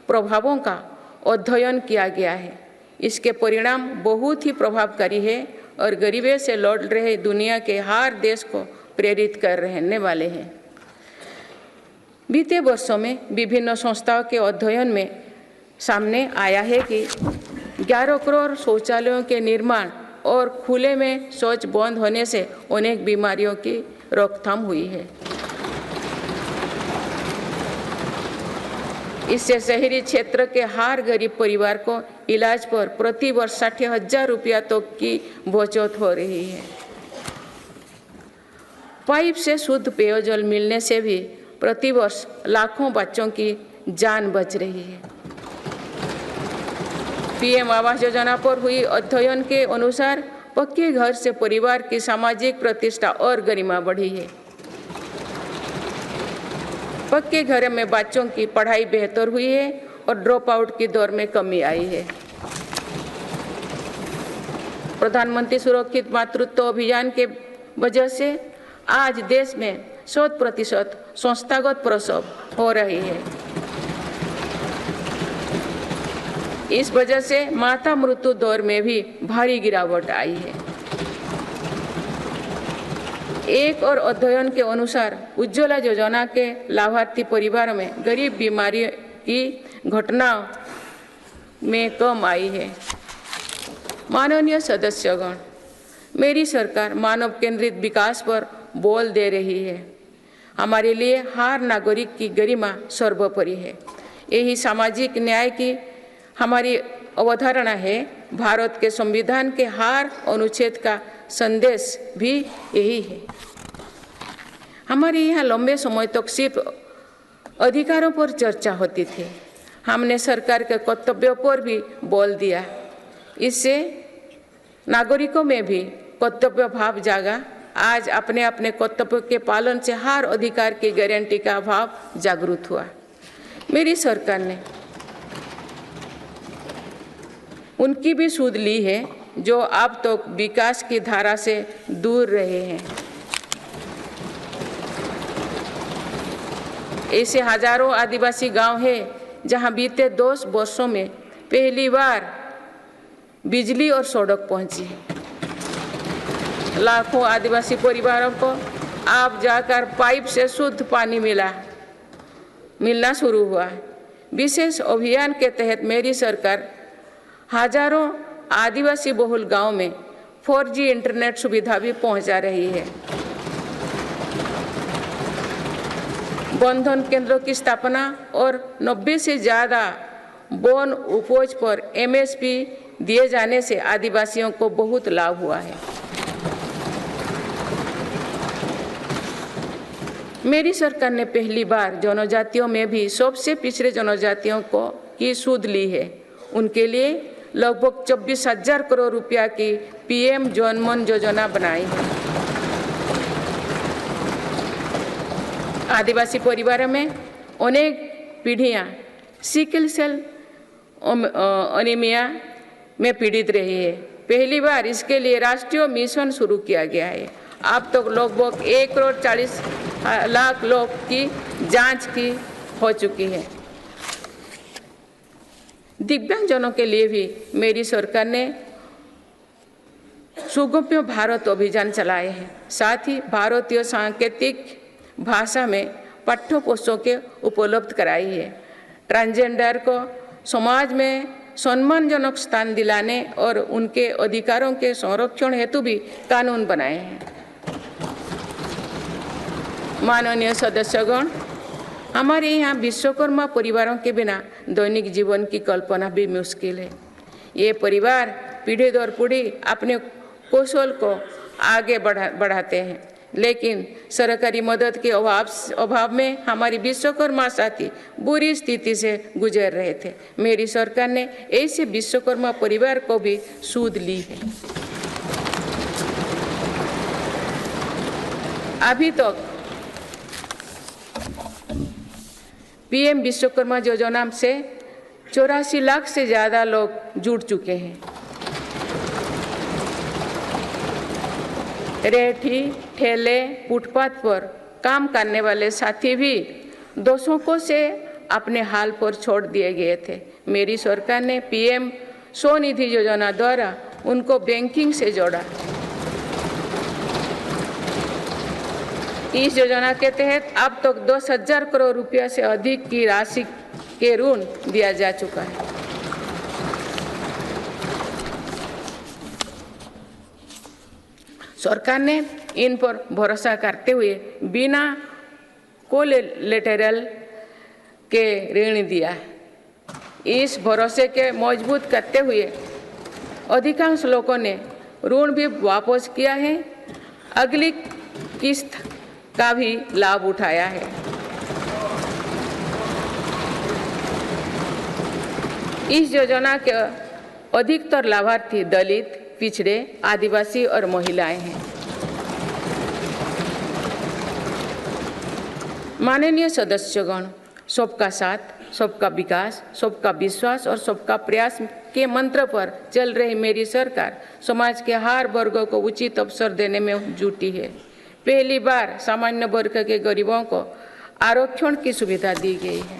प्रभावों का अध्ययन किया गया है। इसके परिणाम बहुत ही प्रभावकारी है और गरीबी से लड़ रहे दुनिया के हर देश को प्रेरित कर रहने वाले हैं। बीते वर्षों में विभिन्न संस्थाओं के अध्ययन में सामने आया है कि 11 करोड़ शौचालयों के निर्माण और खुले में शौच बंद होने से अनेक बीमारियों की रोकथाम हुई है। इससे शहरी क्षेत्र के हर गरीब परिवार को इलाज पर प्रति वर्ष 60,000 रुपया तक की बचत हो रही है। पाइप से शुद्ध पेयजल मिलने से भी प्रतिवर्ष लाखों बच्चों की जान बच रही है। पीएम आवास योजना पर हुई अध्ययन के अनुसार पक्के घर से परिवार की सामाजिक प्रतिष्ठा और गरिमा बढ़ी है। पक्के घर में बच्चों की पढ़ाई बेहतर हुई है और ड्रॉप आउट की दर में कमी आई है। प्रधानमंत्री सुरक्षित मातृत्व अभियान के वजह से आज देश में 100% संस्थागत प्रसव हो रही है। इस वजह से माता मृत्यु दर में भी भारी गिरावट आई है। एक और अध्ययन के अनुसार उज्ज्वला योजना के लाभार्थी परिवारों में गरीब बीमारी की घटनाओं में कम आई है। माननीय सदस्यगण, मेरी सरकार मानव केंद्रित विकास पर बल दे रही है। हमारे लिए हर नागरिक की गरिमा सर्वोपरि है। यही सामाजिक न्याय की हमारी अवधारणा है। भारत के संविधान के हर अनुच्छेद का संदेश भी यही है। हमारे यहाँ लंबे समय तक सिर्फ अधिकारों पर चर्चा होती थी। हमने सरकार के कर्तव्यों पर भी बल दिया। इससे नागरिकों में भी कर्तव्य भाव जागा। आज अपने अपने कर्तव्य के पालन से हर अधिकार की गारंटी का भाव जागृत हुआ। मेरी सरकार ने उनकी भी सूद ली है जो अब तक विकास की धारा से दूर रहे हैं। ऐसे हजारों आदिवासी गांव हैं जहां बीते 2 वर्षों में पहली बार बिजली और सड़क पहुंची। लाखों आदिवासी परिवारों को अब जाकर पाइप से शुद्ध पानी मिलना शुरू हुआ। विशेष अभियान के तहत मेरी सरकार हजारों आदिवासी बहुल गांव में 4G इंटरनेट सुविधा भी पहुंचा रही है। बंधन केंद्रों की स्थापना और 90 से ज़्यादा वन उपज पर MSP दिए जाने से आदिवासियों को बहुत लाभ हुआ है। मेरी सरकार ने पहली बार जनजातियों में भी सबसे पिछड़े जनजातियों की सूद ली है। उनके लिए लगभग 24,000 करोड़ रुपया की PM जनमन योजना बनाई है। आदिवासी परिवारों में अनेक पीढ़ियां सिकल सेल एनीमिया में पीड़ित रही है। पहली बार इसके लिए राष्ट्रीय मिशन शुरू किया गया है। अब तक लगभग 1,40,00,000 लोग की जांच की हो चुकी है। दिव्यांगजनों के लिए भी मेरी सरकार ने सुगम्य भारत अभियान चलाए हैं। साथ ही भारतीय सांकेतिक भाषा में पाठ्य पुस्तकें उपलब्ध कराई है। ट्रांसजेंडर को समाज में सम्मानजनक स्थान दिलाने और उनके अधिकारों के संरक्षण हेतु भी कानून बनाए हैं। माननीय सदस्यगण, हमारे यहाँ विश्वकर्मा परिवारों के बिना दैनिक जीवन की कल्पना भी मुश्किल है। ये परिवार पीढ़ी दर पीढ़ी अपने कौशल को आगे बढ़ाते हैं, लेकिन सरकारी मदद के अभाव में हमारी विश्वकर्मा साथी बुरी स्थिति से गुजर रहे थे। मेरी सरकार ने ऐसे विश्वकर्मा परिवार को भी सूद ली है। अभी तक PM विश्वकर्मा योजना से 84 लाख से ज़्यादा लोग जुड़ चुके हैं। रेहड़ी, ठेले, फुटपाथ पर काम करने वाले साथी भी दशकों से अपने हाल पर छोड़ दिए गए थे। मेरी सरकार ने PM स्वनिधि योजना द्वारा उनको बैंकिंग से जोड़ा। इस योजना के तहत अब तक 10,000 करोड़ रुपया से अधिक की राशि के ऋण दिया जा चुका है। सरकार ने इन पर भरोसा करते हुए बिना कोलेटरल के ऋण दिया। इस भरोसे के मजबूत करते हुए अधिकांश लोगों ने ऋण भी वापस किया है। अगली किस्त का भी लाभ उठाया है। इस योजना के अधिकतर लाभार्थी दलित, पिछड़े, आदिवासी और महिलाएं हैं। माननीय सदस्यगण, सबका साथ, सबका विकास, सबका विश्वास और सबका प्रयास के मंत्र पर चल रही मेरी सरकार समाज के हर वर्गों को उचित अवसर देने में जुटी है। पहली बार सामान्य वर्ग के गरीबों को आरक्षण की सुविधा दी गई है।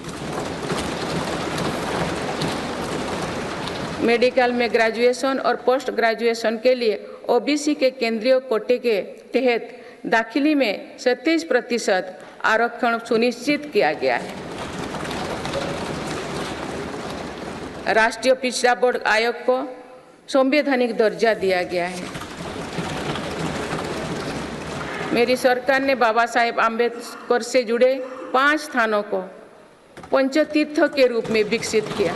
मेडिकल में ग्रेजुएशन और पोस्ट ग्रेजुएशन के लिए ओबीसी के केंद्रीय कोटे के तहत दाखिली में 37% आरक्षण सुनिश्चित किया गया है। राष्ट्रीय पिछड़ा बोर्ड आयोग को संवैधानिक दर्जा दिया गया है। मेरी सरकार ने बाबा साहेब आम्बेडकर से जुड़े 5 स्थानों को पंचतीर्थ के रूप में विकसित किया।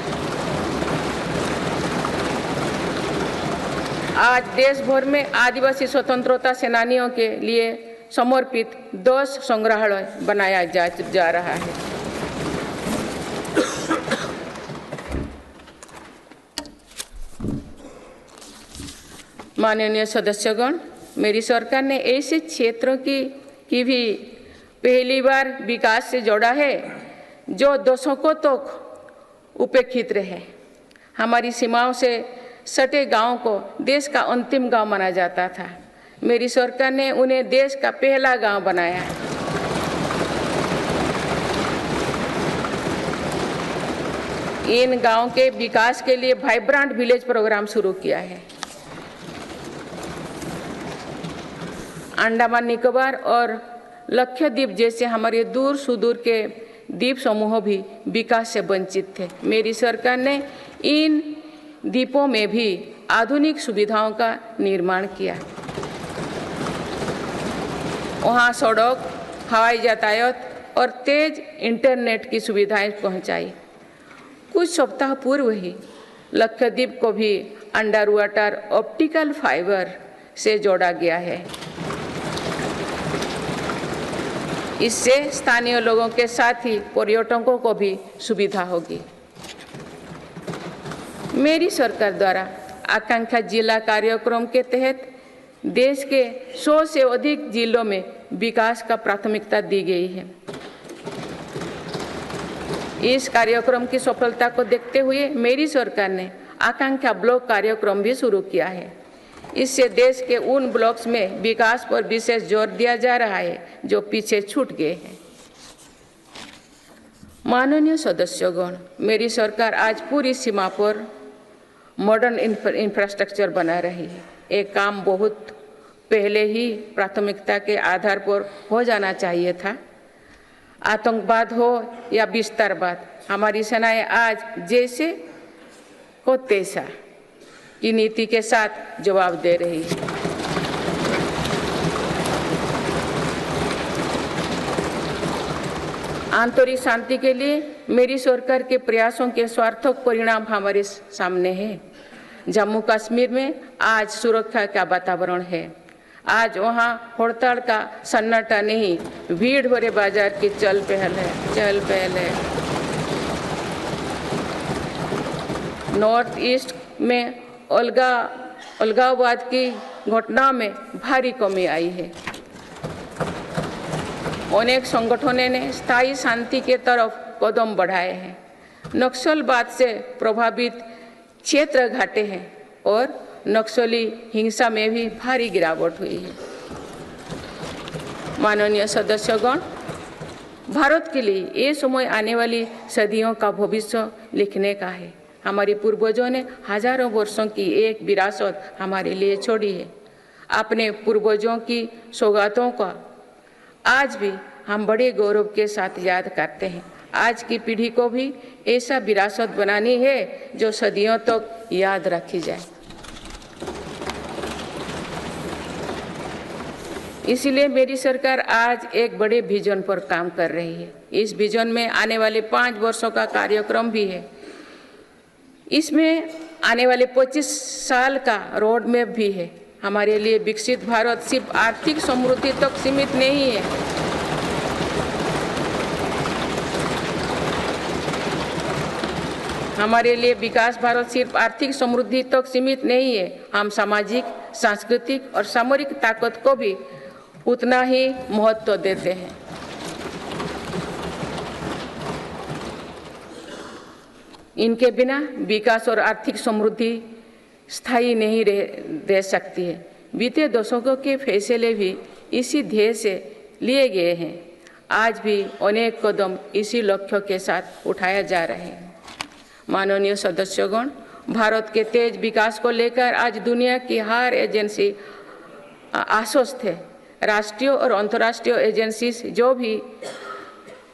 आज देश भर में आदिवासी स्वतंत्रता सेनानियों के लिए समर्पित 10 संग्रहालय बनाया जा रहा है। माननीय सदस्यगण, मेरी सरकार ने ऐसे क्षेत्रों की भी पहली बार विकास से जोड़ा है जो दशकों तक उपेक्षित रहे। हमारी सीमाओं से सटे गांवों को देश का अंतिम गांव माना जाता था। मेरी सरकार ने उन्हें देश का पहला गांव बनाया है। इन गांवों के विकास के लिए वाइब्रेंट विलेज प्रोग्राम शुरू किया है। अंडमान निकोबार और लक्षद्वीप जैसे हमारे दूर सुदूर के द्वीप समूह भी विकास से वंचित थे। मेरी सरकार ने इन द्वीपों में भी आधुनिक सुविधाओं का निर्माण किया। वहाँ सड़क, हवाई यातायात और तेज इंटरनेट की सुविधाएं पहुंचाई। कुछ सप्ताह पूर्व ही लक्षद्वीप को भी अंडर वाटर ऑप्टिकल फाइबर से जोड़ा गया है। इससे स्थानीय लोगों के साथ ही पर्यटकों को भी सुविधा होगी। मेरी सरकार द्वारा आकांक्षा जिला कार्यक्रम के तहत देश के 100 से अधिक जिलों में विकास का प्राथमिकता दी गई है। इस कार्यक्रम की सफलता को देखते हुए मेरी सरकार ने आकांक्षा ब्लॉक कार्यक्रम भी शुरू किया है। इससे देश के उन ब्लॉक्स में विकास पर विशेष जोर दिया जा रहा है जो पीछे छूट गए हैं। माननीय सदस्यगण, मेरी सरकार आज पूरी सीमा पर मॉडर्न इंफ्रास्ट्रक्चर बना रही है। एक काम बहुत पहले ही प्राथमिकता के आधार पर हो जाना चाहिए था। आतंकवाद हो या विस्तारवाद, हमारी सेनाएं आज जैसे को तैसा की नीति के साथ जवाब दे रही है। आंतरिक शांति के लिए मेरी सरकार के प्रयासों के सार्थक परिणाम हमारे सामने हैं। जम्मू कश्मीर में आज सुरक्षा का वातावरण है। आज वहाँ हड़ताल का सन्नाटा नहीं, भीड़ भरे बाजार की चहल पहल है। नॉर्थ ईस्ट में अलगाववाद की घटना में भारी कमी आई है। अनेक संगठनों ने स्थायी शांति के तरफ कदम बढ़ाए हैं। नक्सलवाद से प्रभावित क्षेत्र घटे हैं और नक्सली हिंसा में भी भारी गिरावट हुई है। माननीय सदस्यगण, भारत के लिए ये समय आने वाली सदियों का भविष्य लिखने का है। हमारे पूर्वजों ने हजारों वर्षों की एक विरासत हमारे लिए छोड़ी है। अपने पूर्वजों की सौगातों का आज भी हम बड़े गौरव के साथ याद करते हैं। आज की पीढ़ी को भी ऐसा विरासत बनानी है जो सदियों तक याद रखी जाए। इसलिए मेरी सरकार आज एक बड़े विजन पर काम कर रही है। इस विजन में आने वाले 5 वर्षों का कार्यक्रम भी है। इसमें आने वाले 25 साल का रोड मैप भी है। हमारे लिए विकसित भारत सिर्फ आर्थिक समृद्धि तक सीमित नहीं है, हमारे लिए विकास भारत सिर्फ आर्थिक समृद्धि तक सीमित नहीं है, हम सामाजिक, सांस्कृतिक और सामरिक ताकत को भी उतना ही महत्व देते हैं। इनके बिना विकास और आर्थिक समृद्धि स्थायी नहीं रह सकती है। बीते दशकों के फैसले भी इसी ध्येय से लिए गए हैं। आज भी अनेक कदम इसी लक्ष्य के साथ उठाया जा रहे हैं। माननीय सदस्यगण, भारत के तेज विकास को लेकर आज दुनिया की हर एजेंसी आश्वस्त है। राष्ट्रीय और अंतर्राष्ट्रीय एजेंसी जो भी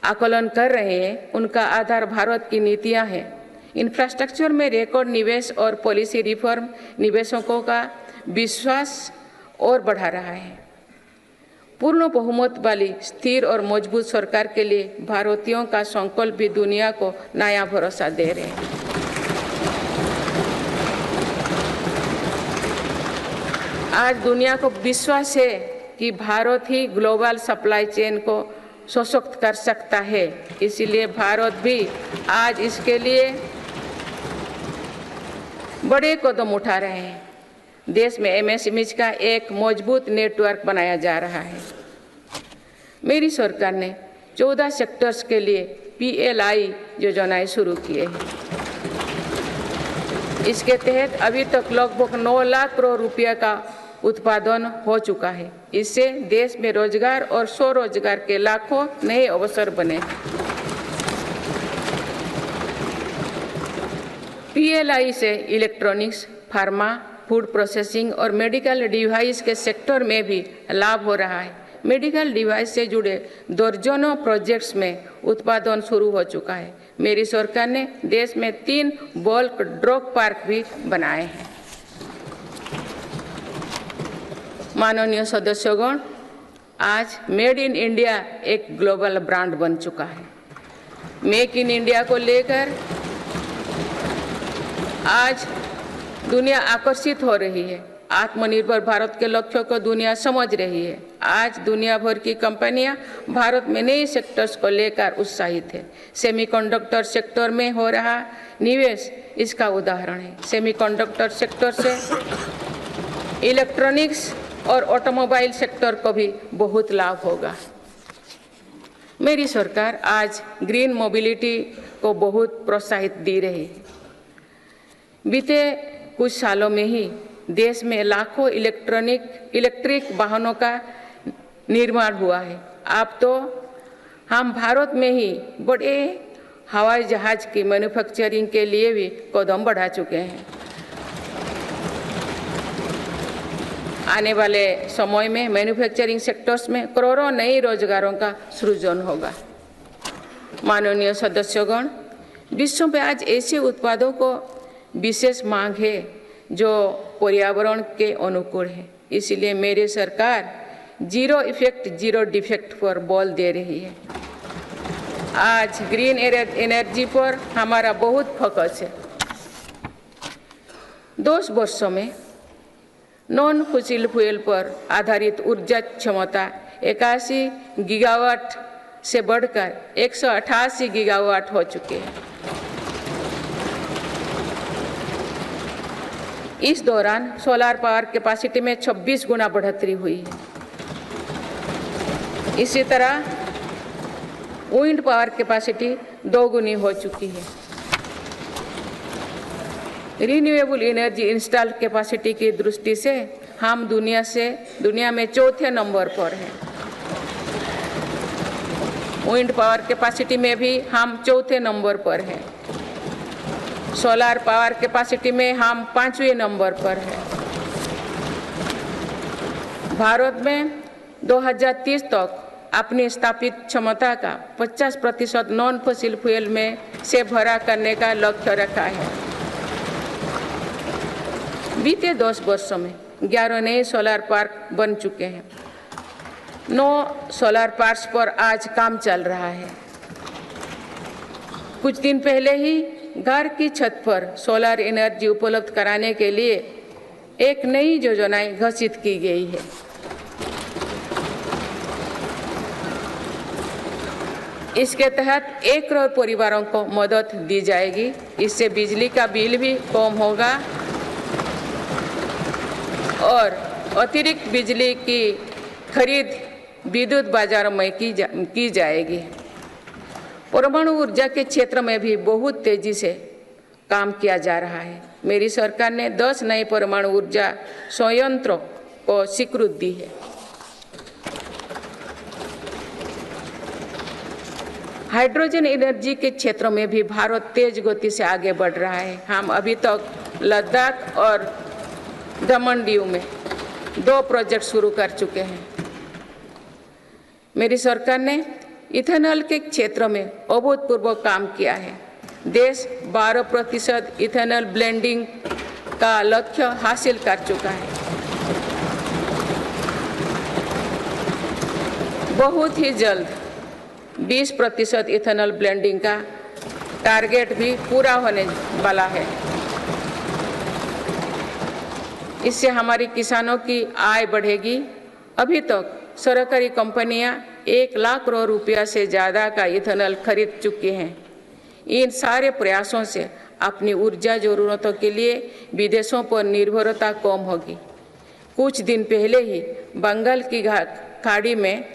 आकलन कर रहे हैं, उनका आधार भारत की नीतियां हैं। इंफ्रास्ट्रक्चर में रिकॉर्ड निवेश और पॉलिसी रिफॉर्म निवेशकों का विश्वास और बढ़ा रहा है। पूर्ण बहुमत वाली स्थिर और मजबूत सरकार के लिए भारतीयों का संकल्प भी दुनिया को नया भरोसा दे रहे हैं। आज दुनिया को विश्वास है कि भारत ही ग्लोबल सप्लाई चेन को सशक्त कर सकता है। इसीलिए भारत भी आज इसके लिए बड़े कदम उठा रहे हैं। देश में एमएसएमई का एक मजबूत नेटवर्क बनाया जा रहा है। मेरी सरकार ने 14 सेक्टर्स के लिए PLI योजनाएं शुरू किए हैं। इसके तहत अभी तक लगभग 9 लाख करोड़ रुपये का उत्पादन हो चुका है। इससे देश में रोजगार और स्वरोजगार के लाखों नए अवसर बने। PLI से इलेक्ट्रॉनिक्स, फार्मा, फूड प्रोसेसिंग और मेडिकल डिवाइस के सेक्टर में भी लाभ हो रहा है। मेडिकल डिवाइस से जुड़े दर्जनों प्रोजेक्ट्स में उत्पादन शुरू हो चुका है। मेरी सरकार ने देश में 3 बल्क ड्रग पार्क भी बनाए हैं। माननीय सदस्यगण, आज मेड इन इंडिया एक ग्लोबल ब्रांड बन चुका है। मेक इन इंडिया को लेकर आज दुनिया आकर्षित हो रही है। आत्मनिर्भर भारत के लक्ष्य को दुनिया समझ रही है। आज दुनिया भर की कंपनियां भारत में नए सेक्टर्स को लेकर उत्साहित है। सेमीकंडक्टर सेक्टर में हो रहा निवेश इसका उदाहरण है। सेमीकंडक्टर सेक्टर से इलेक्ट्रॉनिक्स और ऑटोमोबाइल सेक्टर को भी बहुत लाभ होगा। मेरी सरकार आज ग्रीन मोबिलिटी को बहुत प्रोत्साहित दे रही है। बीते कुछ सालों में ही देश में लाखों इलेक्ट्रिक वाहनों का निर्माण हुआ है। अब तो हम भारत में ही बड़े हवाई जहाज की मैन्युफैक्चरिंग के लिए भी कदम बढ़ा चुके हैं। आने वाले समय में मैन्युफैक्चरिंग सेक्टर्स में करोड़ों नए रोजगारों का सृजन होगा। माननीय सदस्यगण, विश्व में आज ऐसे उत्पादों को विशेष मांग है जो पर्यावरण के अनुकूल है। इसलिए मेरी सरकार जीरो इफेक्ट जीरो डिफेक्ट पर बल दे रही है। आज ग्रीन एनर्जी पर हमारा बहुत फोकस है। 10 वर्षों में नॉन फॉसिल फ्यूल पर आधारित ऊर्जा क्षमता 81 गीगावाट से बढ़कर 188 गीगावाट हो चुके हैं। इस दौरान सोलर पावर कैपेसिटी में 26 गुना बढ़ोतरी हुई है। इसी तरह विंड पावर कैपेसिटी 2 गुनी हो चुकी है। रिन्यूएबल एनर्जी इंस्टॉल कैपेसिटी की दृष्टि से हम दुनिया में चौथे नंबर पर हैं। विंड पावर कैपेसिटी में भी हम चौथे नंबर पर हैं। सोलर पावर कैपेसिटी में हम 5वें नंबर पर हैं। भारत में 2030 तक अपनी स्थापित क्षमता का 50% नॉन फॉसिल फ्यूल में से भरा करने का लक्ष्य रखा है। बीते 10 वर्षों में 11 नए सोलर पार्क बन चुके हैं। 9 सोलर पार्क्स पर आज काम चल रहा है। कुछ दिन पहले ही घर की छत पर सोलर एनर्जी उपलब्ध कराने के लिए एक नई योजना घोषित की गई है। इसके तहत 1 करोड़ परिवारों को मदद दी जाएगी। इससे बिजली का बिल भी कम होगा और अतिरिक्त बिजली की खरीद विद्युत बाजारों में की जाएगी। परमाणु ऊर्जा के क्षेत्र में भी बहुत तेजी से काम किया जा रहा है। मेरी सरकार ने 10 नए परमाणु ऊर्जा संयंत्रों को स्वीकृति दी है। हाइड्रोजन एनर्जी के क्षेत्र में भी भारत तेज गति से आगे बढ़ रहा है। हम अभी तक लद्दाख और दमन दीव में 2 प्रोजेक्ट शुरू कर चुके हैं। मेरी सरकार ने इथेनॉल के क्षेत्र में अभूतपूर्व काम किया है। देश 12% इथेनॉल ब्लेंडिंग का लक्ष्य हासिल कर चुका है। बहुत ही जल्द 20% इथेनॉल ब्लेंडिंग का टारगेट भी पूरा होने वाला है। इससे हमारे किसानों की आय बढ़ेगी। अभी तक सरकारी कंपनियां 1 लाख करोड़ रुपया से ज़्यादा का इथेनॉल खरीद चुकी हैं। इन सारे प्रयासों से अपनी ऊर्जा जरूरतों के लिए विदेशों पर निर्भरता कम होगी। कुछ दिन पहले ही बंगाल की खाड़ी में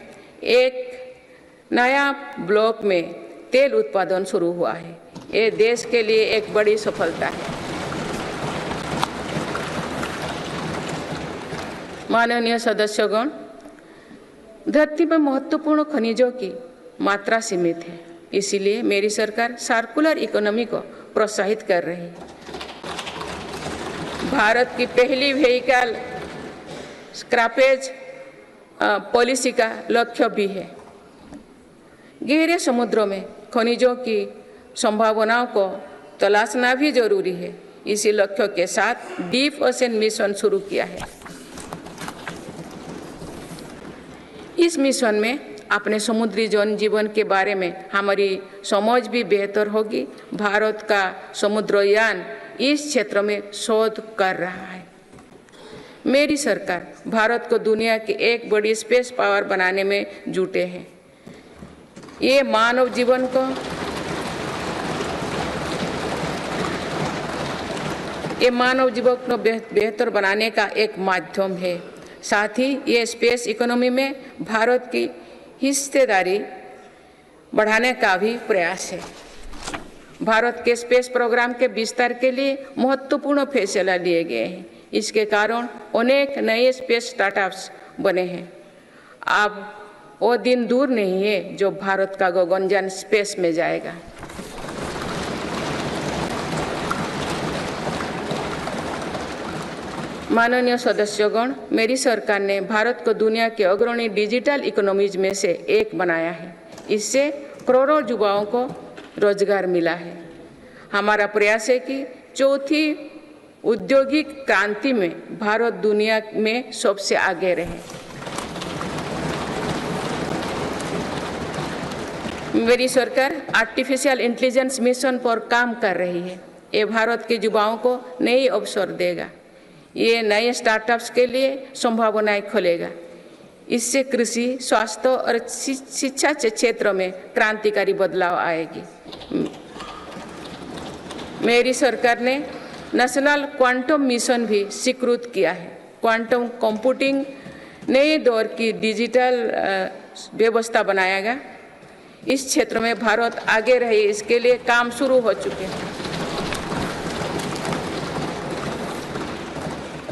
एक नया ब्लॉक में तेल उत्पादन शुरू हुआ है। ये देश के लिए एक बड़ी सफलता है। माननीय सदस्यगण, धरती में महत्वपूर्ण खनिजों की मात्रा सीमित है। इसीलिए मेरी सरकार सर्कुलर इकोनॉमी को प्रोत्साहित कर रही है। भारत की पहली व्हीकल स्क्रैपेज पॉलिसी का लक्ष्य भी है। गहरे समुद्रों में खनिजों की संभावनाओं को तलाशना भी जरूरी है। इसी लक्ष्य के साथ डीप ओशन मिशन शुरू किया है। इस मिशन में अपने समुद्री जीवन के बारे में हमारी समझ भी बेहतर होगी। भारत का समुद्रयान इस क्षेत्र में शोध कर रहा है। मेरी सरकार भारत को दुनिया की एक बड़ी स्पेस पावर बनाने में जुटे हैं। ये मानव जीवन को बेहतर बनाने का एक माध्यम है। साथ ही ये स्पेस इकोनॉमी में भारत की हिस्सेदारी बढ़ाने का भी प्रयास है। भारत के स्पेस प्रोग्राम के विस्तार के लिए महत्वपूर्ण फैसला लिए गए हैं। इसके कारण अनेक नए स्पेस स्टार्टअप्स बने हैं। अब वो दिन दूर नहीं है जो भारत का गगनयान स्पेस में जाएगा। माननीय सदस्यगण, मेरी सरकार ने भारत को दुनिया के अग्रणी डिजिटल इकोनॉमीज में से एक बनाया है। इससे करोड़ों युवाओं को रोजगार मिला है। हमारा प्रयास है कि चौथी औद्योगिक क्रांति में भारत दुनिया में सबसे आगे रहे। मेरी सरकार आर्टिफिशियल इंटेलिजेंस मिशन पर काम कर रही है। ये भारत के युवाओं को नए अवसर देगा। ये नए स्टार्टअप्स के लिए संभावनाएं खोलेगा। इससे कृषि, स्वास्थ्य और शिक्षा के क्षेत्र में क्रांतिकारी बदलाव आएगी। मेरी सरकार ने नेशनल क्वांटम मिशन भी स्वीकृत किया है। क्वांटम कंप्यूटिंग नए दौर की डिजिटल व्यवस्था बनाएगा। इस क्षेत्र में भारत आगे रहे, इसके लिए काम शुरू हो चुके हैं।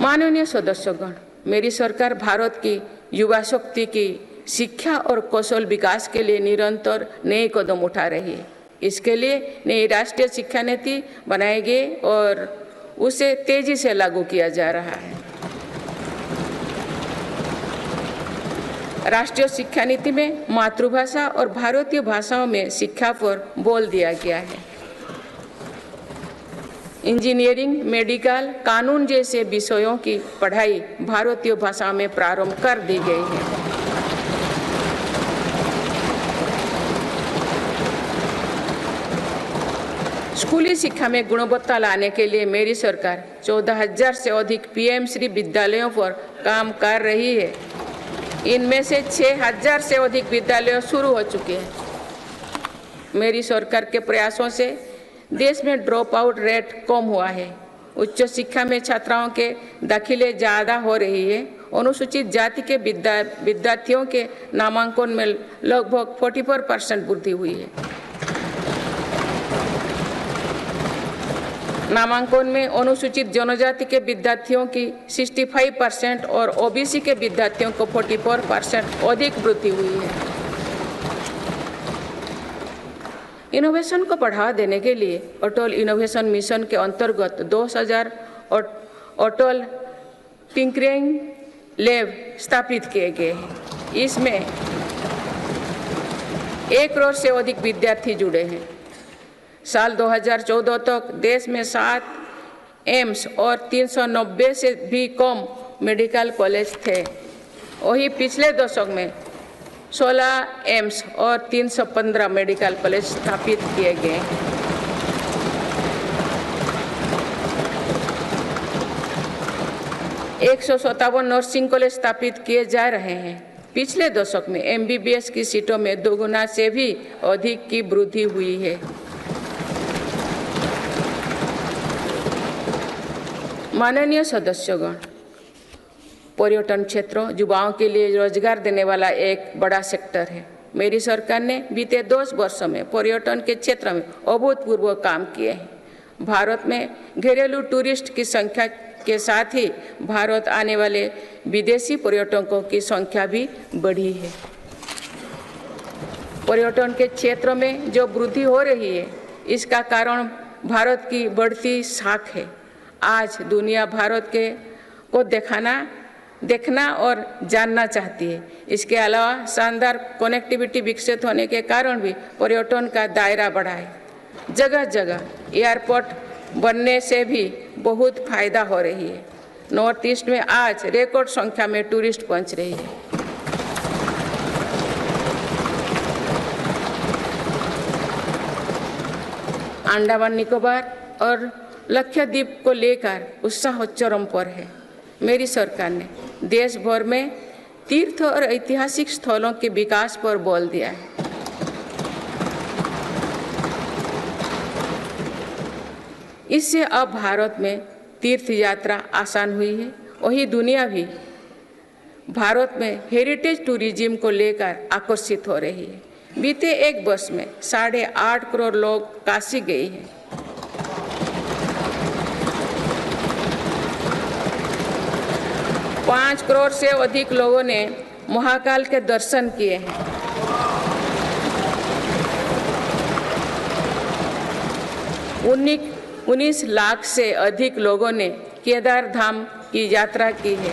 माननीय सदस्यगण, मेरी सरकार भारत की युवा शक्ति की शिक्षा और कौशल विकास के लिए निरंतर नए कदम उठा रही है। इसके लिए नई राष्ट्रीय शिक्षा नीति बनाई गई और उसे तेजी से लागू किया जा रहा है। राष्ट्रीय शिक्षा नीति में मातृभाषा और भारतीय भाषाओं में शिक्षा पर बल दिया गया है। इंजीनियरिंग, मेडिकल, कानून जैसे विषयों की पढ़ाई भारतीय भाषा में प्रारंभ कर दी गई है। स्कूली शिक्षा में गुणवत्ता लाने के लिए मेरी सरकार 14,000 से अधिक पीएम श्री विद्यालयों पर काम कर रही है। इनमें से 6,000 से अधिक विद्यालय शुरू हो चुके हैं। मेरी सरकार के प्रयासों से देश में ड्रॉप आउट रेट कम हुआ है। उच्च शिक्षा में छात्राओं के दाखिले ज़्यादा हो रही है। अनुसूचित जाति के विद्यार्थियों के नामांकन में लगभग 44% वृद्धि हुई है। नामांकन में अनुसूचित जनजाति के विद्यार्थियों की 65% और ओबीसी के विद्यार्थियों को 44% अधिक वृद्धि हुई है। इनोवेशन को बढ़ावा देने के लिए अटल इनोवेशन मिशन के अंतर्गत 2000 अटल टिंकरिंग लैब स्थापित किए गए हैं। इसमें 1 करोड़ से अधिक विद्यार्थी जुड़े हैं। साल 2014 तक देश में 7 एम्स और 390 से भी कम मेडिकल कॉलेज थे। वही पिछले दशक में 16 एम्स और 315 मेडिकल कॉलेज स्थापित किए गए हैं। एक 157 नर्सिंग कॉलेज स्थापित किए जा रहे हैं। पिछले दशक में एमबीबीएस की सीटों में 2 गुना से भी अधिक की वृद्धि हुई है। माननीय सदस्यगण, पर्यटन क्षेत्र युवाओं के लिए रोजगार देने वाला एक बड़ा सेक्टर है। मेरी सरकार ने बीते 10 वर्षों में पर्यटन के क्षेत्र में अभूतपूर्व काम किए हैं। भारत में घरेलू टूरिस्ट की संख्या के साथ ही भारत आने वाले विदेशी पर्यटकों की संख्या भी बढ़ी है। पर्यटन के क्षेत्र में जो वृद्धि हो रही है, इसका कारण भारत की बढ़ती साख है। आज दुनिया भारत को देखना और जानना चाहती है। इसके अलावा शानदार कनेक्टिविटी विकसित होने के कारण भी पर्यटन का दायरा बढ़ा है। जगह जगह एयरपोर्ट बनने से भी बहुत फायदा हो रही है। नॉर्थ ईस्ट में आज रिकॉर्ड संख्या में टूरिस्ट पहुंच रही है। अंडमान निकोबार और लक्षद्वीप को लेकर उत्साह चरम पर है। मेरी सरकार ने देश भर में तीर्थ और ऐतिहासिक स्थलों के विकास पर बल दिया है। इससे अब भारत में तीर्थ यात्रा आसान हुई है। वही दुनिया भी भारत में हेरिटेज टूरिज्म को लेकर आकर्षित हो रही है। बीते 1 वर्ष में 8.5 करोड़ लोग काशी गए हैं। पाँच करोड़ से अधिक लोगों ने महाकाल के दर्शन किए हैं। उन्नीस लाख से अधिक लोगों ने केदार धाम की यात्रा की है।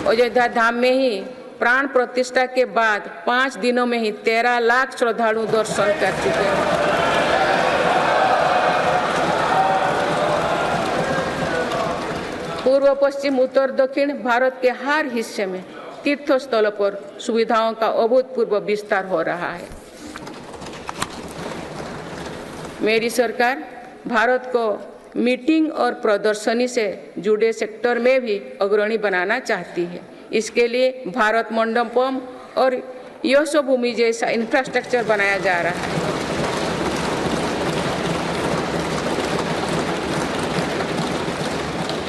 अयोध्या धाम में ही प्राण प्रतिष्ठा के बाद 5 दिनों में ही 13 लाख श्रद्धालु दर्शन कर चुके हैं। पूर्व पश्चिम उत्तर दक्षिण भारत के हर हिस्से में तीर्थ स्थलों पर सुविधाओं का अभूतपूर्व विस्तार हो रहा है। मेरी सरकार भारत को मीटिंग और प्रदर्शनी से जुड़े सेक्टर में भी अग्रणी बनाना चाहती है। इसके लिए भारत मंडपम और यशोभूमि जैसा इंफ्रास्ट्रक्चर बनाया जा रहा है।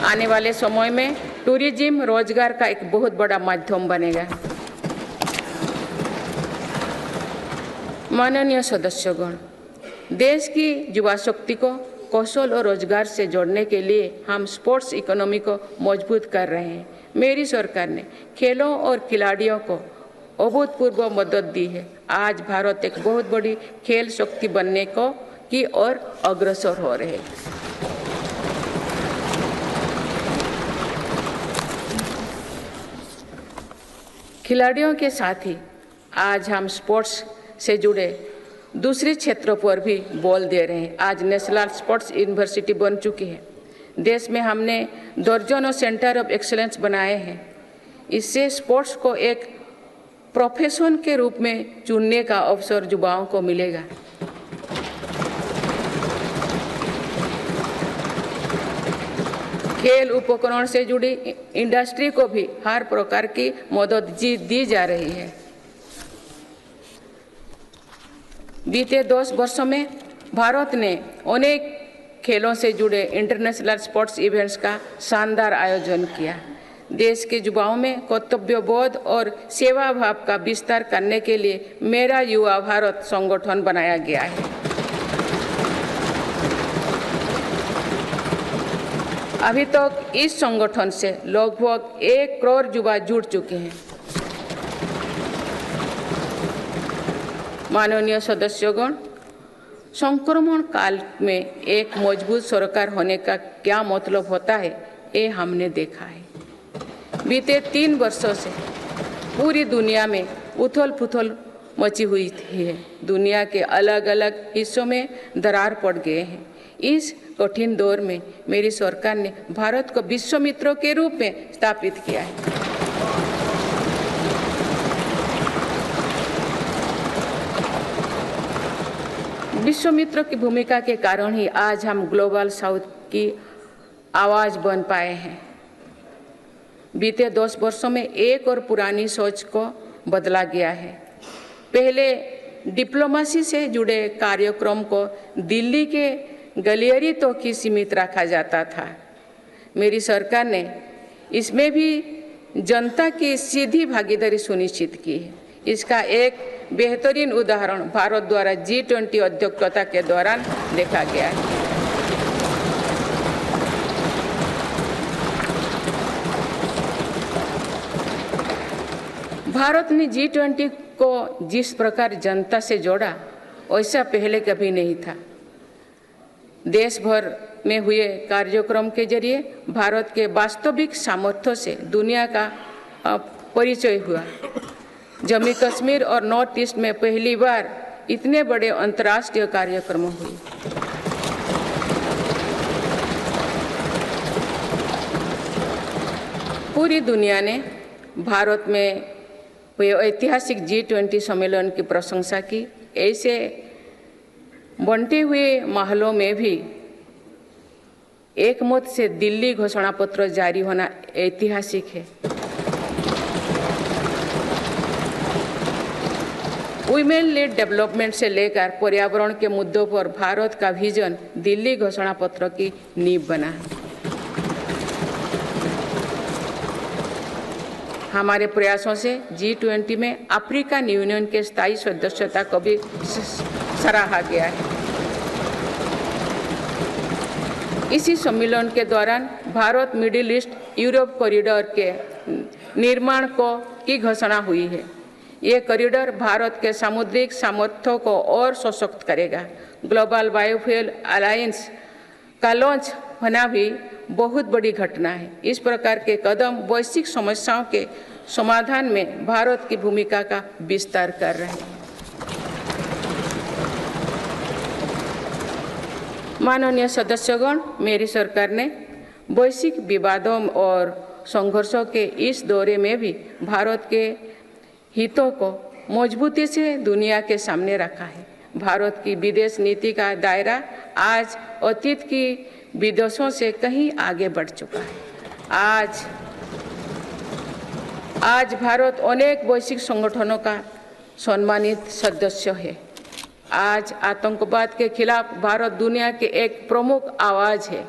आने वाले समय में टूरिज्म रोजगार का एक बहुत बड़ा माध्यम बनेगा। माननीय सदस्यगण, देश की युवा शक्ति को कौशल और रोजगार से जोड़ने के लिए हम स्पोर्ट्स इकोनॉमी को मजबूत कर रहे हैं। मेरी सरकार ने खेलों और खिलाड़ियों को अभूतपूर्व मदद दी है। आज भारत एक बहुत बड़ी खेल शक्ति बनने की ओर अग्रसर हो रहे हैं। खिलाड़ियों के साथ ही आज हम स्पोर्ट्स से जुड़े दूसरे क्षेत्रों पर भी बल दे रहे हैं। आज नेशनल स्पोर्ट्स यूनिवर्सिटी बन चुकी है। देश में हमने दर्जनों सेंटर ऑफ एक्सीलेंस बनाए हैं। इससे स्पोर्ट्स को एक प्रोफेशन के रूप में चुनने का अवसर युवाओं को मिलेगा। खेल उपकरण से जुड़ी इंडस्ट्री को भी हर प्रकार की मदद दी जा रही है। बीते 10 वर्षों में भारत ने अनेक खेलों से जुड़े इंटरनेशनल स्पोर्ट्स इवेंट्स का शानदार आयोजन किया। देश के युवाओं में कर्तव्यबोध और सेवा भाव का विस्तार करने के लिए मेरा युवा भारत संगठन बनाया गया है। अभी तक इस संगठन से लगभग 1 करोड़ युवा जुड़ चुके हैं। माननीय सदस्यगण, संक्रमण काल में एक मजबूत सरकार होने का क्या मतलब होता है, ये हमने देखा है। बीते 3 वर्षों से पूरी दुनिया में उथल-पुथल मची हुई है। दुनिया के अलग अलग हिस्सों में दरार पड़ गए हैं। इस कठिन दौर में मेरी सरकार ने भारत को विश्व मित्र के रूप में स्थापित किया है। विश्व मित्र की भूमिका के कारण ही आज हम ग्लोबल साउथ की आवाज बन पाए हैं। बीते 10 वर्षों में एक और पुरानी सोच को बदला गया है। पहले डिप्लोमेसी से जुड़े कार्यक्रम को दिल्ली के गलियारे तक ही सीमित रखा जाता था। मेरी सरकार ने इसमें भी जनता की सीधी भागीदारी सुनिश्चित की है। इसका एक बेहतरीन उदाहरण भारत द्वारा G20 अध्यक्षता के दौरान देखा गया है। भारत ने G20 को जिस प्रकार जनता से जोड़ा, वैसा पहले कभी नहीं था। देश भर में हुए कार्यक्रम के जरिए भारत के वास्तविक सामर्थ्य से दुनिया का परिचय हुआ। जम्मू कश्मीर और नॉर्थ ईस्ट में पहली बार इतने बड़े अंतर्राष्ट्रीय कार्यक्रम हुए। पूरी दुनिया ने भारत में हुए ऐतिहासिक G20 सम्मेलन की प्रशंसा की। ऐसे बंटे हुए माहौलों में भी एकमत से दिल्ली घोषणा पत्र जारी होना ऐतिहासिक है। वुमेन लेड डेवलपमेंट से लेकर पर्यावरण के मुद्दों पर भारत का विजन दिल्ली घोषणा पत्र की नींव बना। हमारे प्रयासों से G20 में अफ्रीकन यूनियन के स्थायी सदस्यता को भी सराहा गया है। इसी सम्मेलन के दौरान Bharat middle east Europe corridor के निर्माण की घोषणा हुई है। ये कॉरिडोर भारत के सामुद्रिक सामर्थ्य को और सशक्त करेगा। ग्लोबल बायोफ्यूल अलायंस का लॉन्च होना भी बहुत बड़ी घटना है। इस प्रकार के कदम वैश्विक समस्याओं के समाधान में भारत की भूमिका का विस्तार कर रहे हैं। माननीय सदस्यगण, मेरी सरकार ने वैश्विक विवादों और संघर्षों के इस दौरे में भी भारत के हितों को मजबूती से दुनिया के सामने रखा है। भारत की विदेश नीति का दायरा आज अतीत की विदेशों से कहीं आगे बढ़ चुका है। आज भारत अनेक वैश्विक संगठनों का सम्मानित सदस्य है। आज आतंकवाद के खिलाफ भारत दुनिया के एक प्रमुख आवाज है।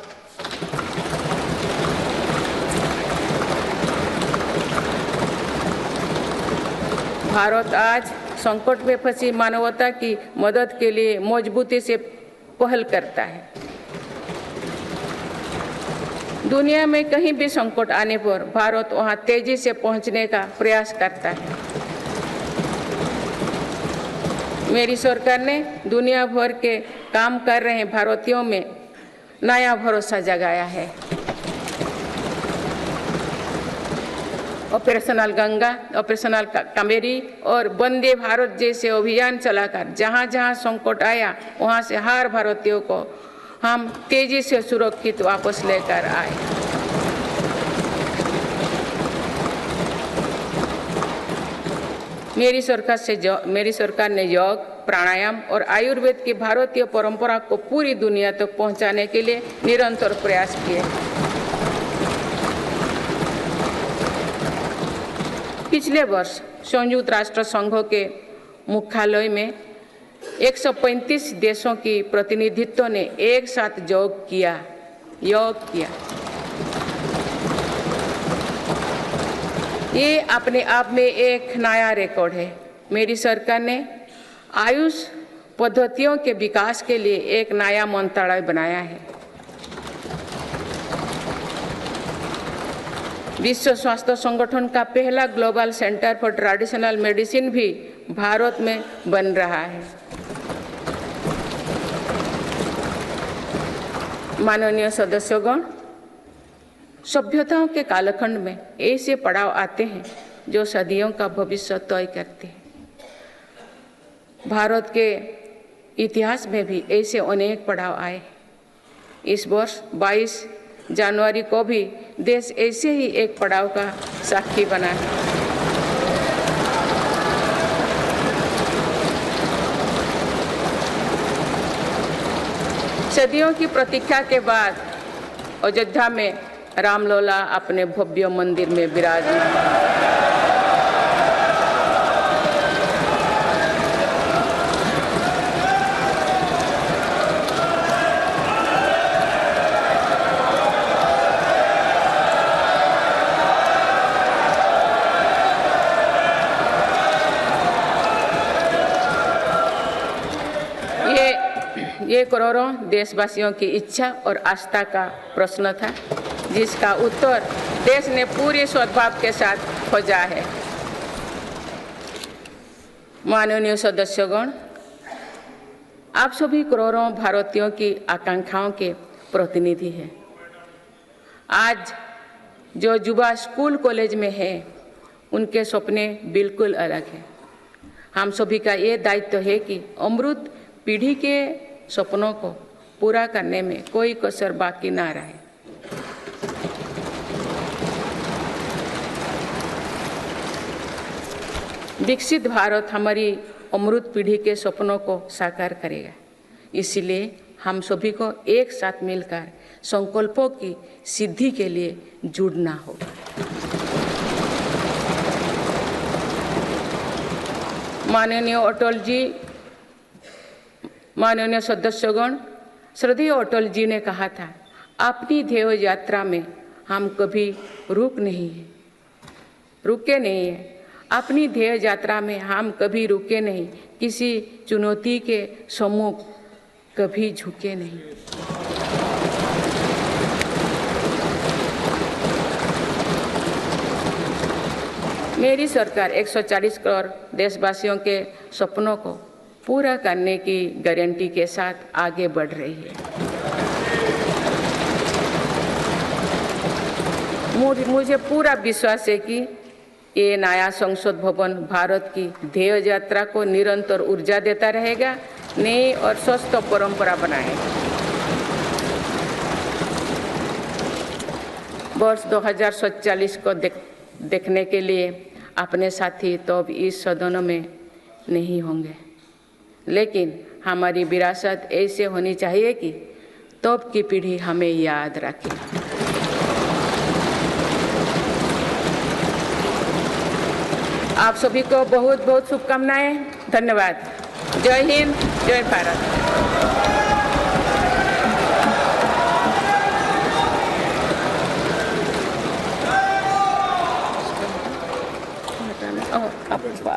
भारत आज संकट में फंसी मानवता की मदद के लिए मजबूती से पहल करता है। दुनिया में कहीं भी संकट आने पर भारत वहां तेजी से पहुंचने का प्रयास करता है। मेरी सरकार ने दुनिया भर के काम कर रहे भारतीयों में नया भरोसा जगाया है। ऑपरेशनल गंगा, ऑपरेशनल कावेरी और वंदे भारत जैसे अभियान चलाकर जहां जहां संकट आया वहां से हर भारतीयों को हम तेजी से सुरक्षित वापस लेकर आए। मेरी सरकार ने योग, प्राणायाम और आयुर्वेद की भारतीय परंपरा को पूरी दुनिया तक पहुंचाने के लिए निरंतर प्रयास किए। पिछले वर्ष संयुक्त राष्ट्र संघ के मुख्यालय में 135 देशों की प्रतिनिधित्व ने एक साथ योग किया। ये अपने आप में एक नया रिकॉर्ड है। मेरी सरकार ने आयुष पद्धतियों के विकास के लिए एक नया मंत्रालय बनाया है। विश्व स्वास्थ्य संगठन का पहला global centre for traditional medicine भी भारत में बन रहा है। माननीय सदस्यगण, सभ्यताओं के कालखंड में ऐसे पड़ाव आते हैं जो सदियों का भविष्य तय करते हैं। भारत के इतिहास में भी ऐसे अनेक पड़ाव आए। इस वर्ष 22 जनवरी को भी देश ऐसे ही एक पड़ाव का साक्षी बना है। सदियों की प्रतीक्षा के बाद अयोध्या में रामलला अपने भव्य मंदिर में विराजमान। ये करोड़ों देशवासियों की इच्छा और आस्था का प्रश्न था, जिसका उत्तर देश ने पूरे सद्भाव के साथ खोजा है। माननीय सदस्यगण, आप सभी करोड़ों भारतीयों की आकांक्षाओं के प्रतिनिधि हैं। आज जो युवा स्कूल कॉलेज में है, उनके सपने बिल्कुल अलग हैं। हम सभी का ये दायित्व है कि अमृत पीढ़ी के सपनों को पूरा करने में कोई कसर बाकी ना रहे। विकसित भारत हमारी अमृत पीढ़ी के सपनों को साकार करेगा। इसलिए हम सभी को एक साथ मिलकर संकल्पों की सिद्धि के लिए जुड़ना होगा। माननीय अटल जी, माननीय सदस्यगण, श्रद्धेय अटल जी ने कहा था, अपनी ध्येय यात्रा में हम कभी रुके नहीं हैं। अपनी ध्येय यात्रा में हम कभी रुके नहीं, किसी चुनौती के सम्मुख कभी झुके नहीं। मेरी सरकार 140 करोड़ देशवासियों के सपनों को पूरा करने की गारंटी के साथ आगे बढ़ रही है। मुझे पूरा विश्वास है कि ये नया संसद भवन भारत की ध्येय यात्रा को निरंतर ऊर्जा देता रहेगा, नई और स्वस्थ परंपरा बनाएगा। वर्ष 2047 को देखने के लिए अपने साथी तो अब इस सदन में नहीं होंगे, लेकिन हमारी विरासत ऐसे होनी चाहिए कि तब की पीढ़ी हमें याद रखे। आप सभी को बहुत बहुत शुभकामनाएं। धन्यवाद। जय हिंद, जय भारत।